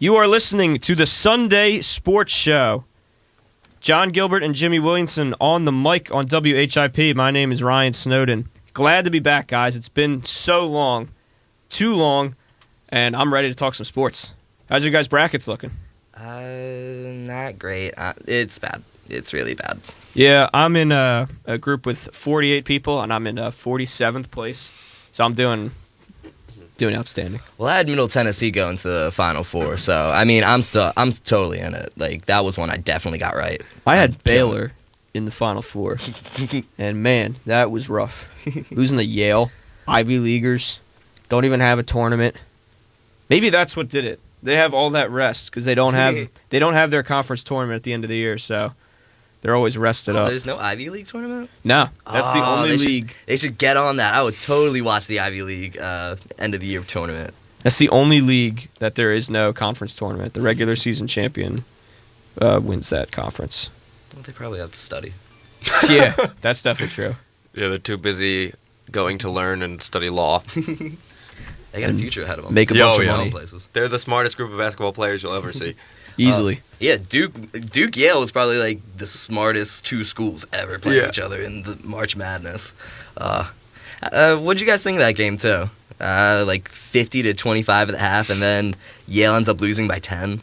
You are listening to the Sunday Sports Show. John Gilbert and Jimmy Williamson on the mic on WHIP. My name is Ryan Snowden. Glad to be back, guys. It's been so long, too long, and I'm ready to talk some sports. How's your guys' brackets looking? Not great. It's bad. It's really bad. Yeah, I'm in a group with 48 people, and I'm in 47th place, so I'm doing outstanding. Well, I had Middle Tennessee going to the Final Four, so I mean, I'm totally in it. Like, that was one I definitely got right. I had Baylor in the Final Four, and man, that was rough. Losing to Yale, Ivy Leaguers, don't even have a tournament. Maybe that's what did it. They have all that rest because they don't have their conference tournament at the end of the year, so they're always rested up. There's no Ivy League tournament? No, that's the only league. They should get on that. I would totally watch the Ivy League end of the year tournament. That's the only league that there is no conference tournament. The regular season champion wins that conference. Don't they probably have to study? Yeah, that's definitely true. Yeah, they're too busy going to learn and study law. They got a future ahead of them. Make a bunch of money. Places. They're the smartest group of basketball players you'll ever see. Easily. Yeah, Duke Yale was probably like the smartest two schools ever playing each other in the March Madness. What'd you guys think of that game too? Like 50-25 at the half, and then Yale ends up losing by 10.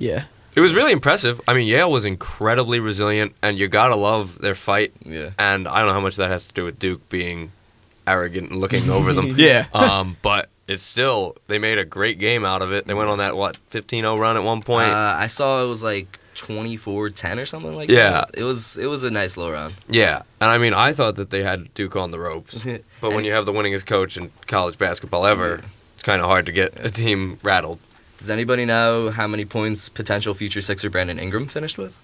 Yeah. It was really impressive. I mean, Yale was incredibly resilient, and you gotta love their fight. Yeah. And I don't know how much that has to do with Duke being arrogant and looking over them. Yeah. But it's still, they made a great game out of it. They went on that 15-0 run at one point. I saw it was like 24-10 or something like Yeah. that. It was a nice little run. Yeah, and I mean, I thought that they had Duke on the ropes. But when you have the winningest coach in college basketball ever, it's kind of hard to get a team rattled. Does anybody know how many points potential future Sixer Brandon Ingram finished with?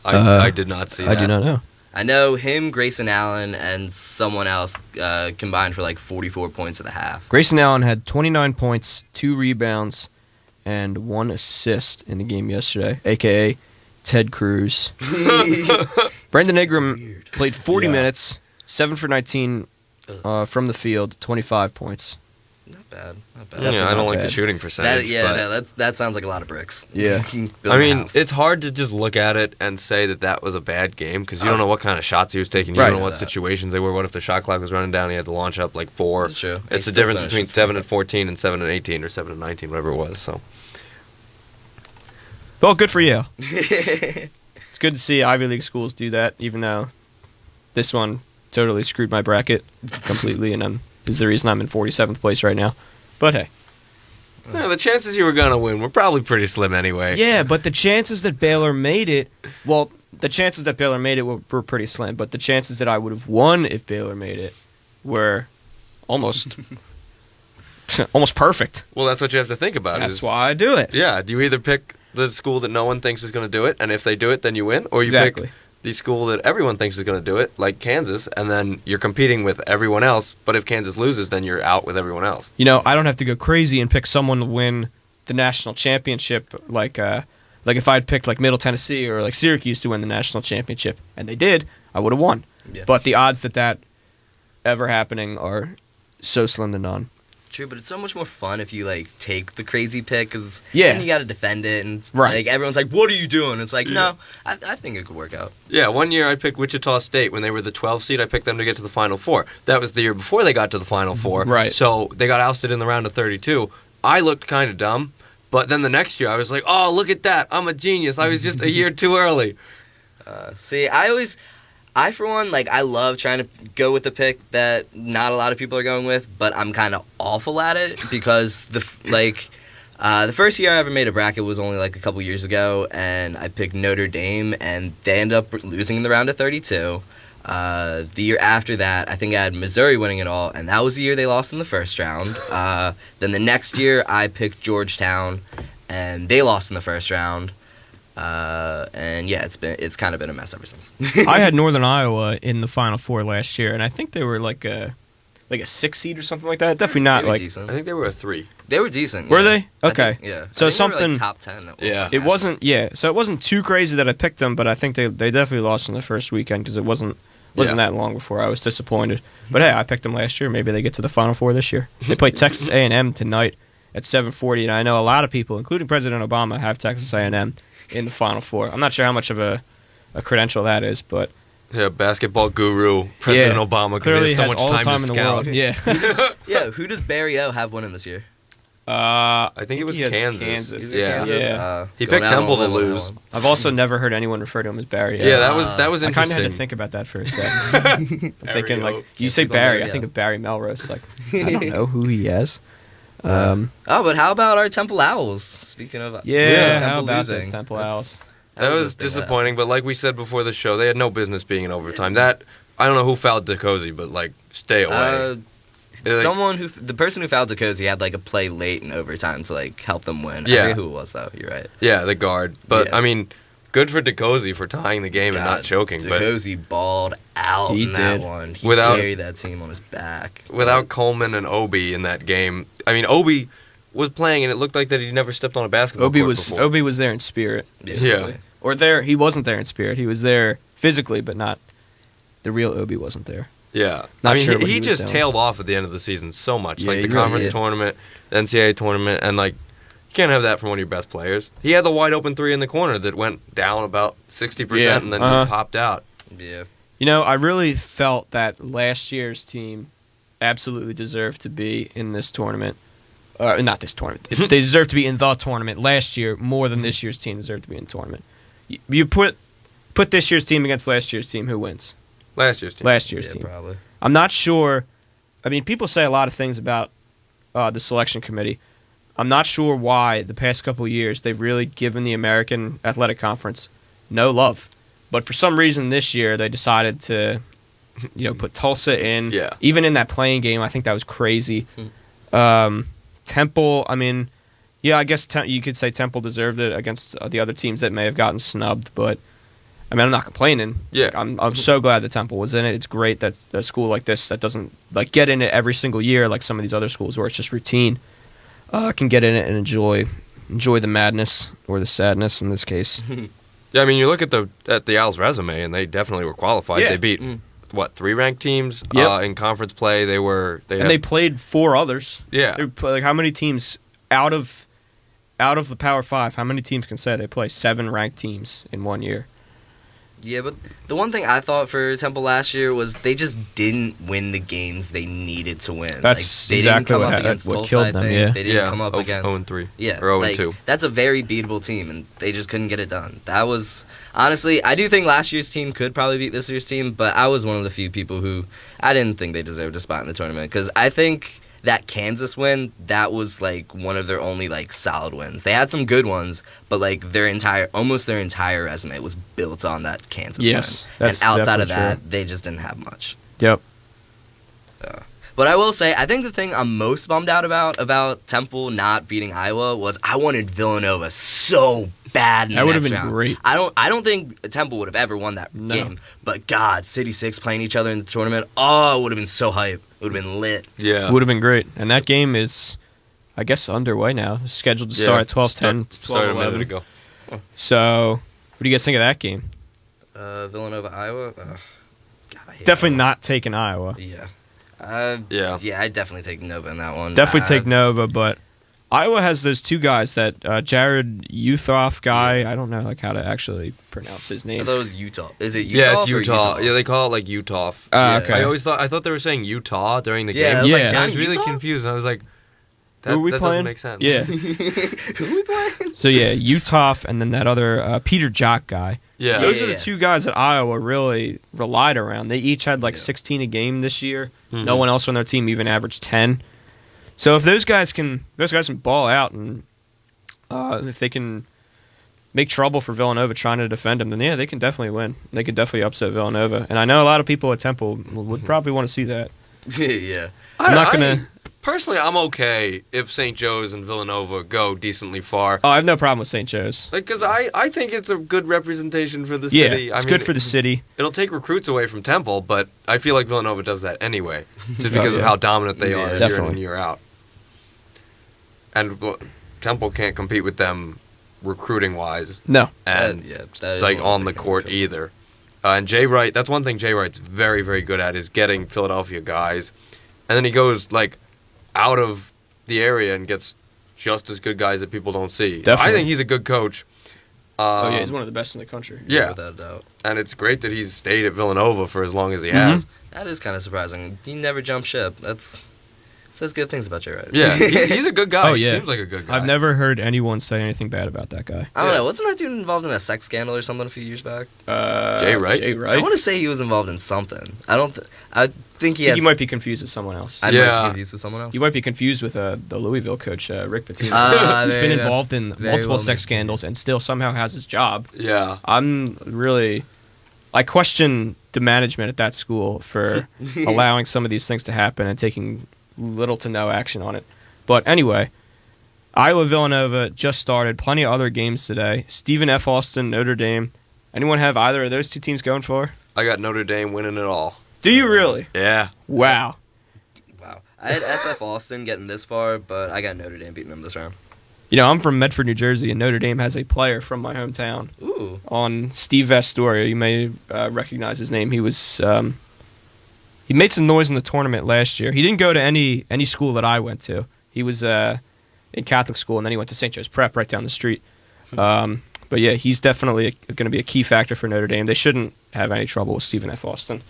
I did not see that. I do not know. I know him, Grayson Allen, and someone else combined for like 44 points at the half. Grayson Allen had 29 points, 2 rebounds, and 1 assist in the game yesterday, a.k.a. Ted Cruz. Brandon Ingram played 40 minutes, 7 for 19 from the field, 25 points. Not bad. Yeah, I don't like the bad. shooting percentage. That sounds like a lot of bricks. Yeah. I mean, it's hard to just look at it and say that was a bad game because you don't know what kind of shots he was taking. You don't know what situations they were. What if the shot clock was running down? He had to launch up like 4. That's true. It's the difference between 7 and 14 and 7 and 18 or 7 and 19, whatever it was. So, well, good for you. It's good to see Ivy League schools do that, even though this one totally screwed my bracket completely, and is the reason I'm in 47th place right now. But hey. Yeah, the chances you were going to win were probably pretty slim anyway. Yeah, but the chances that Baylor made it, were pretty slim, but the chances that I would have won if Baylor made it were almost perfect. Well, that's what you have to think about. That's why I do it. Yeah, do you either pick the school that no one thinks is going to do it, and if they do it, then you win, or you pick the school that everyone thinks is going to do it, like Kansas, and then you're competing with everyone else, but if Kansas loses, then you're out with everyone else. You know, I don't have to go crazy and pick someone to win the national championship, like if I'd picked like Middle Tennessee or like Syracuse to win the national championship, and they did, I would have won. Yeah. But the odds that ever happening are so slim to none. True, but it's so much more fun if you like take the crazy pick because then you got to defend it and like everyone's like, "What are you doing?" It's like, no, I think it could work out. Yeah, one year I picked Wichita State when they were the 12th seed. I picked them to get to the Final Four. That was the year before they got to the Final Four. Right. So they got ousted in the round of 32. I looked kind of dumb, but then the next year I was like, "Oh, look at that! I'm a genius. I was just a year too early." See, I, for one, like, I love trying to go with the pick that not a lot of people are going with, but I'm kind of awful at it because, the first year I ever made a bracket was only, like, a couple years ago, and I picked Notre Dame, and they ended up losing in the round of 32. The year after that, I think I had Missouri winning it all, and that was the year they lost in the first round. Then the next year, I picked Georgetown, and they lost in the first round. And yeah, it's kind of been a mess ever since. I had Northern Iowa in the Final Four last year, and I think they were like a 6 seed or something like that. Definitely not like decent. I think they were a 3. They were decent. Were they? Okay. Yeah. So I think something they were, like, top 10. It wasn't. Yeah. So it wasn't too crazy that I picked them, but I think they definitely lost in the first weekend because it wasn't that long before. I was disappointed. But hey, I picked them last year. Maybe they get to the Final Four this year. They play Texas A&M tonight at 7:40, and I know a lot of people, including President Obama, have Texas A&M in the Final Four. I'm not sure how much of a credential that is, but Yeah, basketball guru, President Yeah. Obama, because he clearly has so has much all the time time to in the world. scout. Yeah. Yeah, who does Barry O have winning this year? I think it was he has Kansas. Is it Yeah. Kansas? Yeah. He Going picked out on Temple a to limb on that lose. one. I've also never heard anyone refer to him as Barry. Yeah, that was I interesting. kind of had to think about that for a second. I'm thinking, like, you say People Barry, know, I think yeah. of Barry Melrose. Like, I don't know who he is. Oh, but how about our Temple Owls? Speaking of Yeah, how Temple about losing. those Temple That's- Owls? That was the thing disappointing, but like we said before the show, they had no business being in overtime. That I don't know who fouled DeCozy, but like, stay away. Like- Someone the person who fouled DeCozy had like a play late in overtime to like help them win. I Yeah. forget who it was though. You're right. Yeah, the guard. But Yeah. I mean, good for DeCozy for tying the game and not choking. But DeCozy balled out He in that did. one. He Without- carried that team on his back. without Coleman and Obi in that game, I mean, Obi was playing and it looked like that he never stepped on a basketball Obi court was before. Obi was there in spirit, Yeah. or there he wasn't there in spirit. He was there physically, but not the real Obi wasn't there. Yeah, Not I mean, sure what he he was just doing. tailed off at the end of the season so much, Yeah, like the he really conference did. tournament, the NCAA tournament, and like you can't have that from one of your best players. He had the wide open three in the corner that went down about 60% Yeah, and then uh-huh. just popped out. Yeah. You know, I really felt that last year's team absolutely deserved to be in this tournament. Not this tournament. They deserved to be in the tournament last year more than this year's team deserved to be in the tournament. You put this year's team against last year's team, who wins? Last year's team. Last year's Yeah, team. probably. I'm not sure. I mean, people say a lot of things about the selection committee. I'm not sure why the past couple of years they've really given the American Athletic Conference no love. But for some reason this year they decided to, put Tulsa in. Yeah. Even in that playing game, I think that was crazy. Temple, I mean, yeah, I guess you could say Temple deserved it against the other teams that may have gotten snubbed, but I mean, I'm not complaining. Yeah. I'm so glad that Temple was in it. It's great that a school like this that doesn't like get in it every single year like some of these other schools where it's just routine can get in it and enjoy the madness or the sadness in this case. Yeah, I mean, you look at the Owls' resume, and they definitely were qualified. Yeah. They beat what 3 ranked teams Yep. in conference play. They played 4 others. yeah. Like how many teams out of the Power 5? How many teams can say they play 7 ranked teams in 1 year? Yeah, but the one thing I thought for Temple last year was they just didn't win the games they needed to win. That's they exactly didn't come what up had- against what Tulsa, killed I them, think. yeah. They didn't come up against 0-3. Yeah, Or 0-2. like, that's a very beatable team, and they just couldn't get it done. That was honestly, I do think last year's team could probably beat this year's team, but I was one of the few people who I didn't think they deserved a spot in the tournament because I think that Kansas win, that was like one of their only like solid wins. They had some good ones, but like almost their entire resume was built on that Kansas Yes, win. that's And outside of definitely that, they just didn't have much. Yep. But I will say, I think the thing I'm most bummed out about Temple not beating Iowa was I wanted Villanova so bad. In the That would have next been round. great. I don't think Temple would have ever won that No. game. But God, City 6 playing each other in the tournament, oh, it would have been so hype. It would have been lit. Yeah. Would have been great. And that game is, I guess, underway now. It's scheduled to start at 12:10, Started a minute 12:11. ago. So, what do you guys think of that game? Villanova, Iowa. God, I hate Definitely Iowa. not taking Iowa. Yeah. Yeah. I'd definitely take Nova in that one. Definitely take Nova, but Iowa has those 2 guys that Jared Uthoff guy. I don't know like how to actually pronounce his I name. thought it was Utah. Is it Utah? Yeah, it's or Utah. Yeah, they call it like Utah. Yeah. Okay. I thought they were saying Utah during the Yeah, game. Yeah. like And I Johnny was really Utah? confused. And I was like, that, Who are we that playing? doesn't make sense. Yeah. Who we playing? So yeah, Uthoff and then that other Peter Jock guy. Yeah. Those are Yeah. the 2 guys that Iowa really relied around. They each had like Yeah. 16 a game this year. Mhm. No one else on their team even averaged 10. So if those guys can ball out and if they can make trouble for Villanova trying to defend them, then yeah, they can definitely win. They could definitely upset Villanova. And I know a lot of people at Temple would probably want to see that. Yeah. I'm not gonna. Personally, I'm okay if St. Joe's and Villanova go decently far. Oh, I have no problem with St. Joe's. Because I think it's a good representation for the Yeah, city. it's good for the city. It'll take recruits away from Temple, but I feel like Villanova does that anyway, just because of yeah. how dominant they Yeah, are year in definitely. and year out. And Temple can't compete with them recruiting-wise No. and that is like one on of the things court that- either. And Jay Wright, that's one thing Jay Wright's very, very good at is getting Philadelphia guys. And then he goes like out of the area and gets just as good guys that people don't see. Definitely. I think he's a good coach. Oh yeah, he's one of the best in the country. Yeah, without a doubt. and it's great that he's stayed at Villanova for as long as he has. That is kind of surprising. He never jumped ship. That's says good things about Jay Wright. Yeah, he's a good guy. Oh, yeah. He seems like a good guy. I've never heard anyone say anything bad about that guy. I don't know. Wasn't that dude involved in a sex scandal or something a few years back? Jay Wright? Jay I Wright. want to say he was involved in something. I don't. I think he I has. think you might be confused with someone else. I might Yeah. be confused with someone else. You might be confused with the Louisville coach, Rick Pitino, who's there been you go. involved in Very multiple well sex maybe. scandals and still somehow has his job. Yeah. I question the management at that school for allowing some of these things to happen and taking little to no action on it. But anyway, Iowa-Villanova just started. Plenty of other games today. Stephen F. Austin, Notre Dame. Anyone have either of those two teams going for? I got Notre Dame winning it all. Do you really? Yeah. Wow. Wow. I had SF Austin getting this far, but I got Notre Dame beating them this round. You know, I'm from Medford, New Jersey, and Notre Dame has a player from my hometown Ooh. on Steve Vastoria. You may recognize his name. He was he made some noise in the tournament last year. He didn't go to any school that I went to. He was in Catholic school, and then he went to St. Joe's Prep right down the street. But yeah, he's definitely going to be a key factor for Notre Dame. They shouldn't have any trouble with Stephen F. Austin,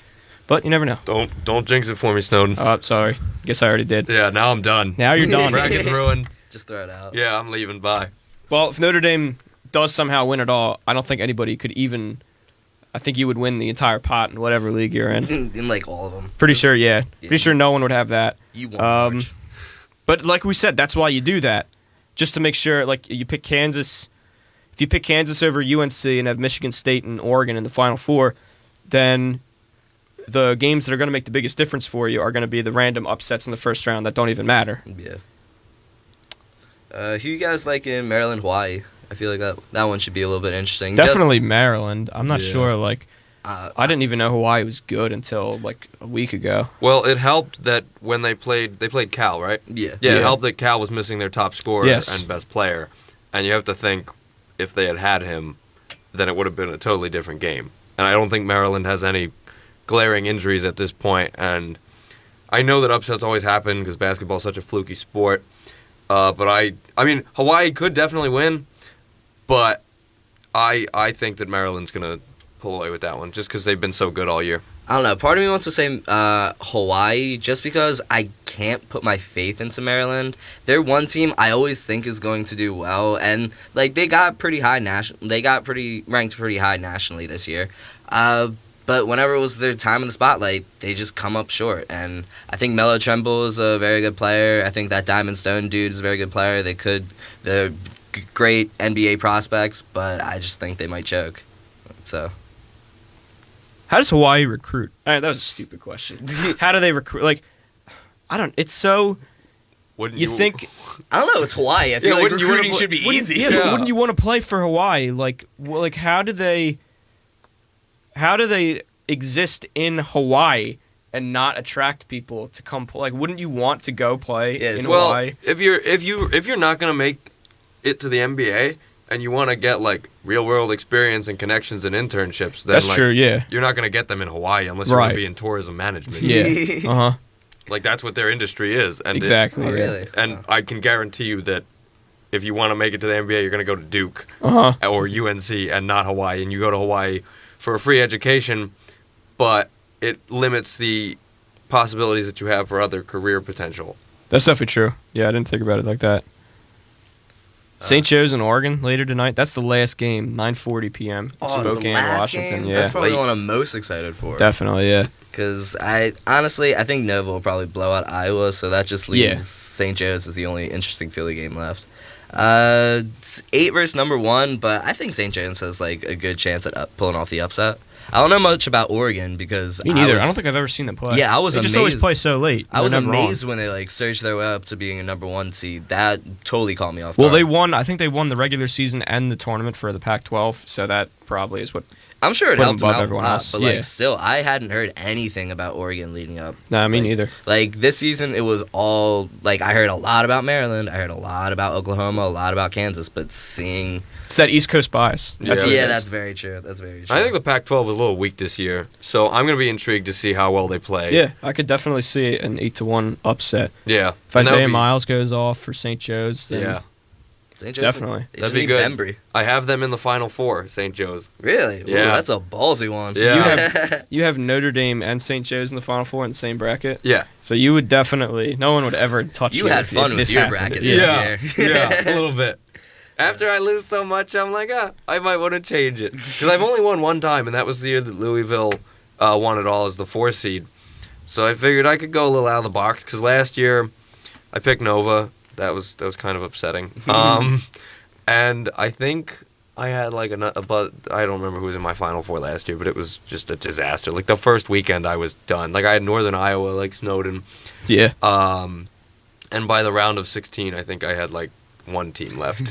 but you never know. Don't jinx it for me, Snowden. Oh, sorry. Guess I already did. Yeah, now I'm done. Now you're done. Bracket's ruined. Just throw it out. Yeah, I'm leaving. Bye. Well, if Notre Dame does somehow win it all, I don't think anybody could even. I think you would win the entire pot in whatever league you're in. In like all of them. Pretty sure, yeah. Yeah. Pretty sure no one would have that. You won. March. But like we said, that's why you do that, just to make sure. Like you pick Kansas. If you pick Kansas over UNC and have Michigan State and Oregon in the Final Four, then the games that are going to make the biggest difference for you are going to be the random upsets in the first round that don't even matter. Yeah. Who you guys like in Maryland, Hawaii? I feel like that one should be a little bit interesting. Definitely Maryland. I'm not Yeah. sure. Like Just, I didn't even know Hawaii was good until like a week ago. Well, it helped that when they played Cal, right? Yeah. Yeah, Yeah. it helped that Cal was missing their top scorer Yes. and best player. And you have to think, if they had him, then it would have been a totally different game. And I don't think Maryland has any glaring injuries at this point. And I know that upsets always happen because basketball is such a fluky sport. But I mean, Hawaii could definitely win, but I think that Maryland's going to pull away with that one just because they've been so good all year. I don't know. Part of me wants to say Hawaii just because I can't put my faith into Maryland. They're one team I always think is going to do well, and like they got pretty high ranked pretty high nationally this year. But whenever it was their time in the spotlight, they just come up short. And I think Melo Trimble is a very good player. I think that Diamond Stone dude is a very good player. They're great NBA prospects, but I just think they might choke. So. How does Hawaii recruit? All right, that was a stupid question. How do they recruit? Like, I don't. It's so. Wouldn't You think? I don't know. It's Hawaii. I feel like wouldn't you wanna recruiting put- should be Wouldn't, easy. yeah, but wouldn't you want to play for Hawaii? Like, how do they? How do they exist in Hawaii and not attract people to come play? Like, wouldn't you want to go play Yes. in Well, Hawaii? if you're not going to make it to the NBA and you want to get like real world experience and connections and internships, then That's like, true. Yeah. you're not going to get them in Hawaii unless you're Right. going to be in tourism management. Yeah. Uh huh. Like that's what their industry is. And Exactly. Oh, yeah. really? and I can guarantee you that if you want to make it to the NBA, you're going to go to Duke Uh huh. or UNC and not Hawaii, and you go to Hawaii for a free education, but it limits the possibilities that you have for other career potential. That's definitely true. Yeah, I didn't think about it like that. St. Joe's in Oregon later tonight. That's the last game, 9:40 p.m. Oh, it's the Spokane, last Washington. game? Yeah, That's probably the Late. one I'm most excited for. definitely. Yeah. Because I think Nova will probably blow out Iowa, so that just leaves Yeah. St. Joe's as the only interesting Philly game left. It's 8 versus number 1, but I think St. Joe's has like a good chance at pulling off the upset. I don't know much about Oregon because Me neither. I don't think I've ever seen them play. Yeah, I was They just always amazed. play so late. I was They're never on. amazed when they like surged their way up to being a number 1 seed. That totally caught me off Well, guard. they won. I think they won the regular season and the tournament for the Pac-12. So that probably is what. I'm sure it put them helped them above out a everyone lot, else. but Yeah. like still, I hadn't heard anything about Oregon leading up. Nah, me Like, neither. Like this season, it was all like I heard a lot about Maryland, I heard a lot about Oklahoma, a lot about Kansas, but seeing It's that East Coast bias. That's Yeah. what it yeah, is. that's very true. That's very true. I think the Pac-12 was a little weak this year, so I'm going to be intrigued to see how well they play. Yeah, I could definitely see an 8-1 upset. Yeah. If Isaiah Miles goes off for St. Joe's, then Yeah. St. Joe's, definitely. That'd be good. I have them in the Final Four, St. Joe's. Really? Yeah. Ooh, that's a ballsy one. Yeah. You have Notre Dame and St. Joe's in the Final Four in the same bracket. Yeah. So you would definitely, no one would ever touch you. You had fun with your bracket this year. Yeah, a little bit. After I lose so much, I'm like, I might want to change it. Because I've only won one time, and that was the year that Louisville won it all as the 4 seed. So I figured I could go a little out of the box, because last year I picked Nova. That was kind of upsetting. And I think I had like I don't remember who was in my Final Four last year, but it was just a disaster. Like the first weekend I was done. Like I had Northern Iowa, like Snowden. Yeah. And by the round of 16, I think I had like one team left.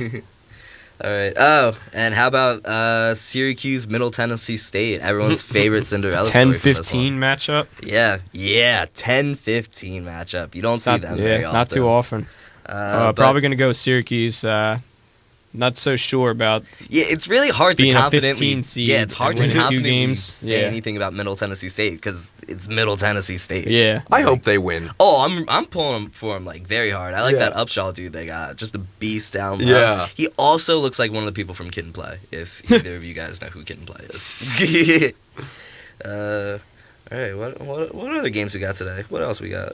All right. Oh, and how about Syracuse, Middle Tennessee State? Everyone's favorite Cinderella story. 10-15 matchup. Yeah, 10-15 matchup. You don't see them very often. Not too often. Probably going to go Syracuse. Not so sure about. Yeah, it's really hard to confidently. Seed yeah, it's hard to confidently say yeah. anything about Middle Tennessee State because it's Middle Tennessee State. Yeah, I hope they win. Oh, I'm pulling for them like very hard. I like that Upshaw dude they got, just a beast down low. Yeah, he also looks like one of the people from Kid and Play. If either of you guys know who Kid and Play is. All right, what other games we got today? What else we got?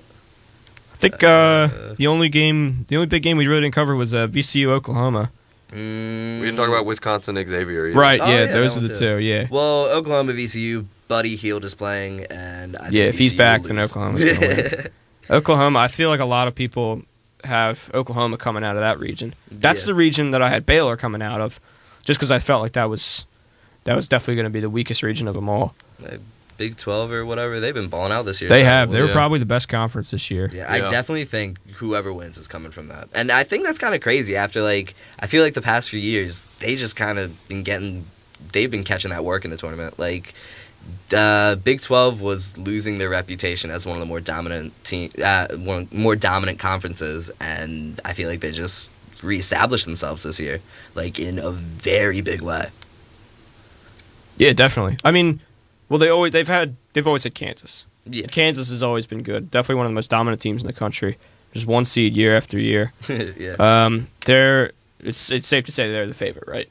I think the only big game we really didn't cover was VCU Oklahoma. We didn't talk about Wisconsin Xavier either. Right, yeah, those are the two, yeah. Well, Oklahoma VCU, Buddy Hield is playing, and I think if he's VCU back, will then lose. Oklahoma's going to win. Oklahoma, I feel like a lot of people have Oklahoma coming out of that region. That's the region that I had Baylor coming out of, just because I felt like that was definitely going to be the weakest region of them all. Big 12 or whatever, they've been balling out this year. They have. They were probably the best conference this year. Yeah, I definitely think whoever wins is coming from that. And I think that's kind of crazy after, like, I feel like the past few years, they just kind of they've been catching that work in the tournament. Like, Big 12 was losing their reputation as one of the more dominant more dominant conferences, and I feel like they just reestablished themselves this year, like, in a very big way. Yeah, definitely. I mean, well, they've always had Kansas. Yeah. Kansas has always been good. Definitely one of the most dominant teams in the country. Just one seed year after year. Yeah. It's safe to say they're the favorite, right?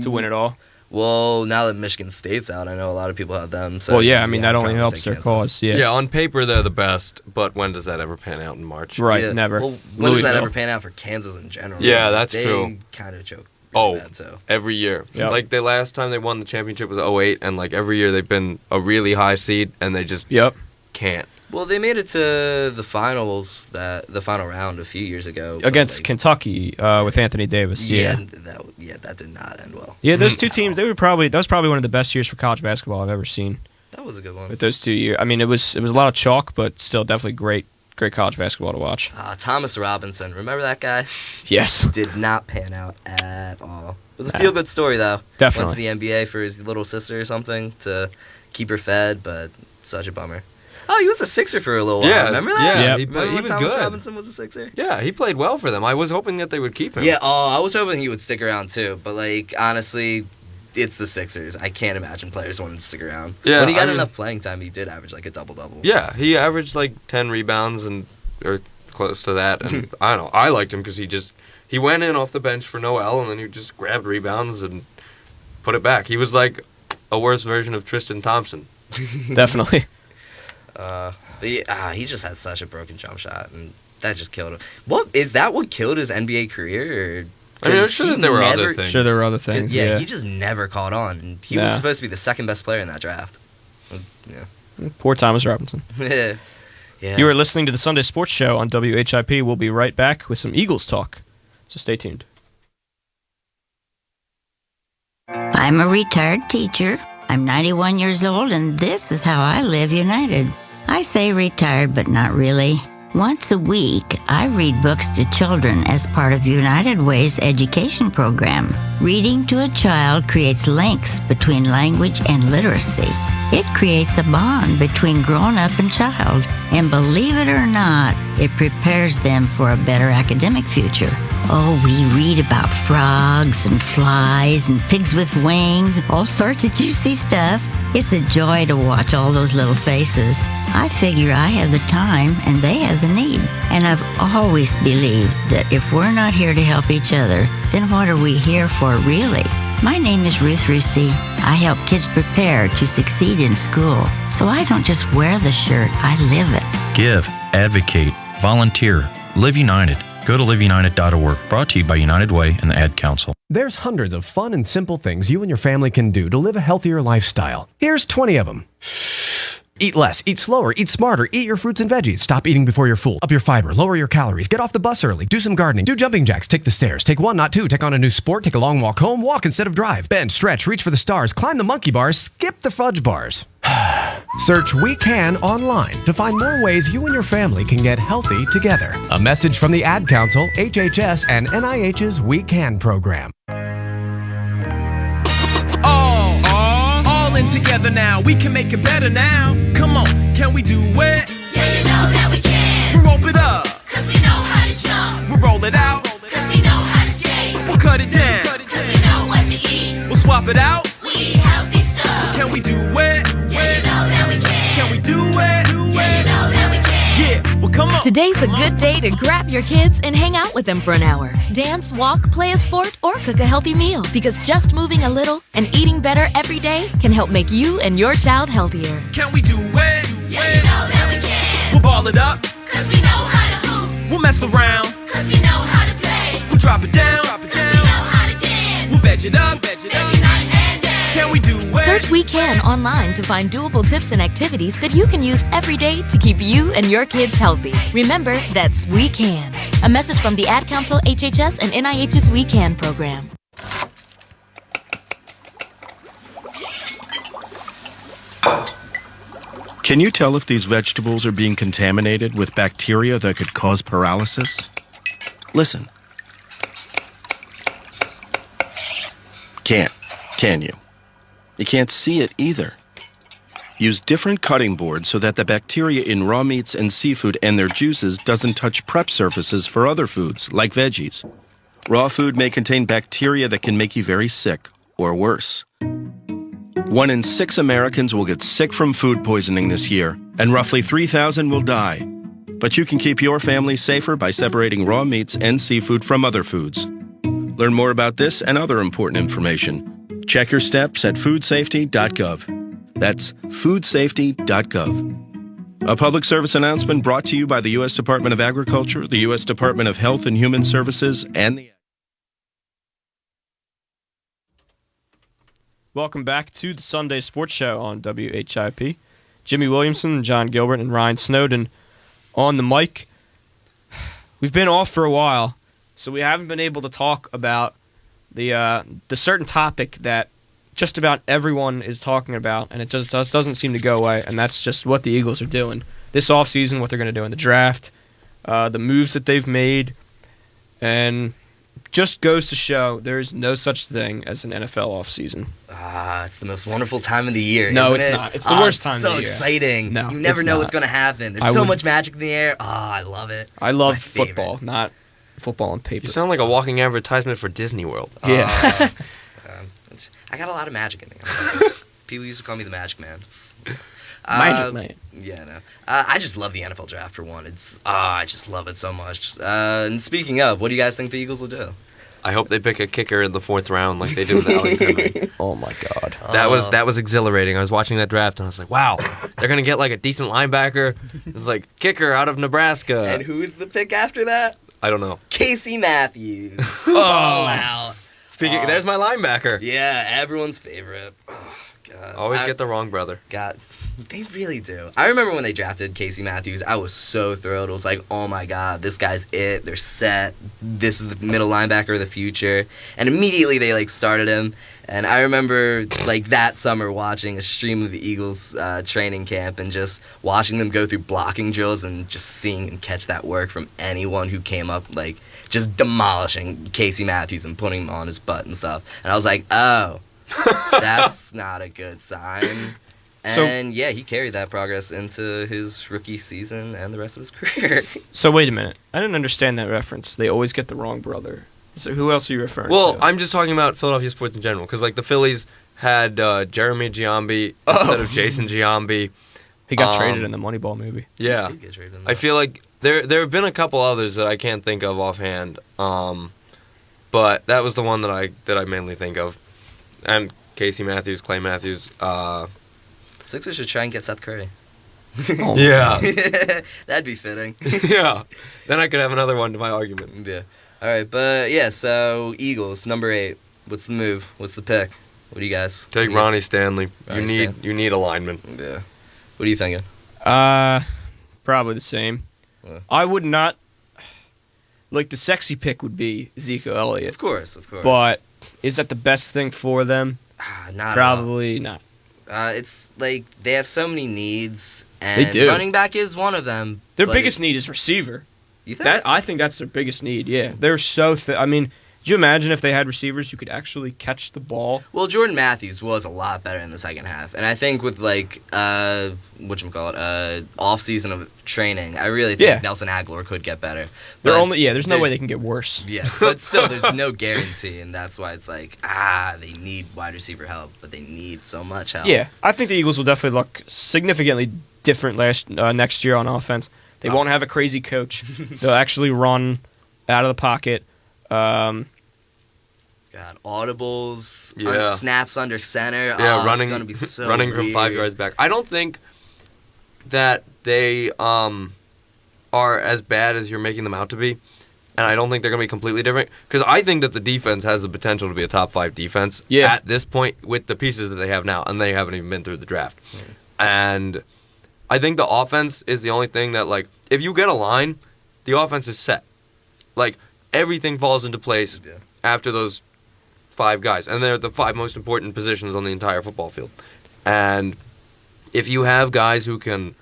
To win it all. Well, now that Michigan State's out, I know a lot of people have them. So well, yeah, I mean that only helps their cause. Yeah. Yeah, on paper they're the best, but when does that ever pan out in March? Right, yeah. never. Well, when does that ever pan out for Kansas in general? Yeah, that's they true. Kind of choke. Bad, so. Every year. Yep. Like the last time they won the championship was 2008, and like every year they've been a really high seed, and they just can't. Well, they made it to the finals, the final round a few years ago against Kentucky with Anthony Davis. Yeah, that did not end well. Yeah, those two teams, that was probably one of the best years for college basketball I've ever seen. That was a good one. With those 2 years, I mean, it was a lot of chalk, but still definitely great college basketball to watch. Thomas Robinson, remember that guy? Yes. Did not pan out at all. It was a feel-good story, though. Definitely. Went to the NBA for his little sister or something to keep her fed, but such a bummer. Oh, he was a Sixer for a little while. Remember that? Yeah, yep. he was Thomas good. Robinson was a Sixer? Yeah, he played well for them. I was hoping that they would keep him. Yeah, I was hoping he would stick around too, but like honestly, it's the Sixers. I can't imagine players wanting to stick around. Yeah, when he got enough playing time, he did average like a double-double. Yeah, he averaged like 10 rebounds or close to that. And I don't know. I liked him because he went in off the bench for Noel, and then he just grabbed rebounds and put it back. He was like a worse version of Tristan Thompson. Definitely. He just had such a broken jump shot, and that just killed him. What is that? What killed his NBA career? I mean, I'm sure that there were other things. Sure, there were other things. Yeah, he just never caught on. And he was supposed to be the second best player in that draft. Yeah. Poor Thomas Robinson. Yeah. You are listening to the Sunday Sports Show on WHIP. We'll be right back with some Eagles talk. So stay tuned. I'm a retired teacher. I'm 91 years old, and this is how I live United. I say retired, but not really. Once a week, I read books to children as part of United Way's education program. Reading to a child creates links between language and literacy. It creates a bond between grown-up and child. And believe it or not, it prepares them for a better academic future. Oh, we read about frogs and flies and pigs with wings, all sorts of juicy stuff. It's a joy to watch all those little faces. I figure I have the time and they have the need. And I've always believed that if we're not here to help each other, then what are we here for really? My name is Ruth Rusey. I help kids prepare to succeed in school. So I don't just wear the shirt, I live it. Give, advocate, volunteer, Live United. Go to liveunited.org. Brought to you by United Way and the Ad Council. There's hundreds of fun and simple things you and your family can do to live a healthier lifestyle. Here's 20 of them. Eat less, eat slower, eat smarter, eat your fruits and veggies. Stop eating before you're full. Up your fiber, lower your calories, get off the bus early, do some gardening, do jumping jacks, take the stairs, take one, not two, take on a new sport, take a long walk home, walk instead of drive, bend, stretch, reach for the stars, climb the monkey bars, skip the fudge bars. Search We Can online to find more ways you and your family can get healthy together. A message from the Ad Council, HHS, and NIH's We Can program. All in together now. We can make it better now. Come on, can we do it? Yeah, you know that we can. We'll rope it up, Cause we know how to jump. we'll roll it out, Cause we know how to skate. we'll cut it down, Cause we know what to eat. we'll swap it out. We eat healthy stuff. Can we do it? Yeah, you know that we can. Can we do it? Yeah, you know that we can. Yeah, well come on. Today's a good day to grab your kids and hang out with them for an hour. Dance, walk, play a sport, or cook a healthy meal. Because just moving a little and eating better every day can help make you and your child healthier. Can we do it? Yeah, you know that we can. We'll ball it up, Cause we know how to hoop. we'll mess around, Cause we know how to play. we'll drop it down, Cause we know how to dance. we'll veg it up, Veggie night and day. Can we do it? Search We Can online to find doable tips and activities that you can use every day to keep you and your kids healthy. Remember, that's We Can. A message from the Ad Council, HHS, and NIH's We Can program. Can you tell if these vegetables are being contaminated with bacteria that could cause paralysis? Listen. Can't, can you? You can't see it either. Use different cutting boards so that the bacteria in raw meats and seafood and their juices doesn't touch prep surfaces for other foods, like veggies. Raw food may contain bacteria that can make you very sick, or worse. 1 in 6 Americans will get sick from food poisoning this year, and roughly 3,000 will die. But you can keep your family safer by separating raw meats and seafood from other foods. Learn more about this and other important information. Check your steps at foodsafety.gov. That's foodsafety.gov. A public service announcement brought to you by the U.S. Department of Agriculture, the U.S. Department of Health and Human Services, and the... Welcome back to the Sunday Sports Show on WHIP. Jimmy Williamson, John Gilbert, and Ryan Snowden on the mic. We've been off for a while, so we haven't been able to talk about the certain topic that just about everyone is talking about, and it just doesn't seem to go away, and that's just what the Eagles are doing this offseason, what they're going to do in the draft, the moves that they've made, and just goes to show there is no such thing as an NFL offseason. It's the most wonderful time of the year. No, isn't it's it? not. It's the worst time of the So year. exciting. No, you never it's know not. what's going to happen. There's I so would- much magic in the air. I love it. I It's love my favorite. football, not football on paper. You sound like a walking advertisement for Disney World. Yeah. I got a lot of magic in me. People used to call me the Magic Man. Magic Man. Yeah, no. I just love the NFL draft for one. I just love it so much. And speaking of, what do you guys think the Eagles will do? I hope they pick a kicker in the 4th round like they did with Alex Henry. Oh my God. That was exhilarating. I was watching that draft and I was like, wow, they're gonna get like a decent linebacker. It was like kicker out of Nebraska. And who's the pick after that? I don't know. Casey Matthews. Ball out. Speaking, there's my linebacker. Yeah, everyone's favorite. Oh, God. Always get the wrong brother. God, they really do. I remember when they drafted Casey Matthews, I was so thrilled. It was like, oh my God, this guy's it. They're set. This is the middle linebacker of the future. And immediately they started him. And I remember that summer watching a stream of the Eagles training camp and just watching them go through blocking drills and just seeing him catch that work from anyone who came up, just demolishing Casey Matthews and putting him on his butt and stuff. And I was like, oh, that's not a good sign. And yeah, he carried that progress into his rookie season and the rest of his career. So wait a minute. I didn't understand that reference. They always get the wrong brother. So who else are you referring Well, to? I'm just talking about Philadelphia sports in general, because like the Phillies had Jeremy Giambi instead of Jason Giambi. He got traded in the Moneyball movie. Yeah, He did get traded in I that. feel like there have been a couple others that I can't think of offhand, but that was the one that I mainly think of. And Casey Matthews, Clay Matthews. Sixers should try and get Seth Curry. Oh, Yeah, That'd be fitting. yeah. Then I could have another one to my argument. Yeah. All right, but yeah. So Eagles, number 8. What's the move? What's the pick? What do you guys Take think? Ronnie Stanley. Ronnie You need alignment. Yeah. What are you thinking? Probably the same. Yeah. I would not. Like, the sexy pick would be Ezekiel Elliott. Of course. But is that the best thing for them? Not Probably not. at all. It's like they have so many needs, and They do. running back is one of them. Their but biggest need is receiver. You think? I think that's their biggest need. Yeah, they're so. I mean, could you imagine if they had receivers who could actually catch the ball? Well, Jordan Matthews was a lot better in the second half, and I think with like off season of training, I really think Yeah. Nelson Aguilar could get better. They're But only. Yeah, there's no they- way they can get worse. Yeah, but still, there's no guarantee, and that's why it's like they need wide receiver help, but they need so much help. Yeah, I think the Eagles will definitely look significantly different next year on offense. They won't have a crazy coach. They'll actually run out of the pocket. God, audibles, Yeah. snaps under center. Yeah, running, It's gonna be so running from 5 weird. yards back. I don't think that they are as bad as you're making them out to be, and I don't think they're going to be completely different. Because I think that the defense has the potential to be a top 5 defense at this point with the pieces that they have now, and they haven't even been through the draft. And I think the offense is the only thing that, like, if you get a line, the offense is set. Like, everything falls into place after those 5 guys, and they're the 5 most important positions on the entire football field. And if you have guys who can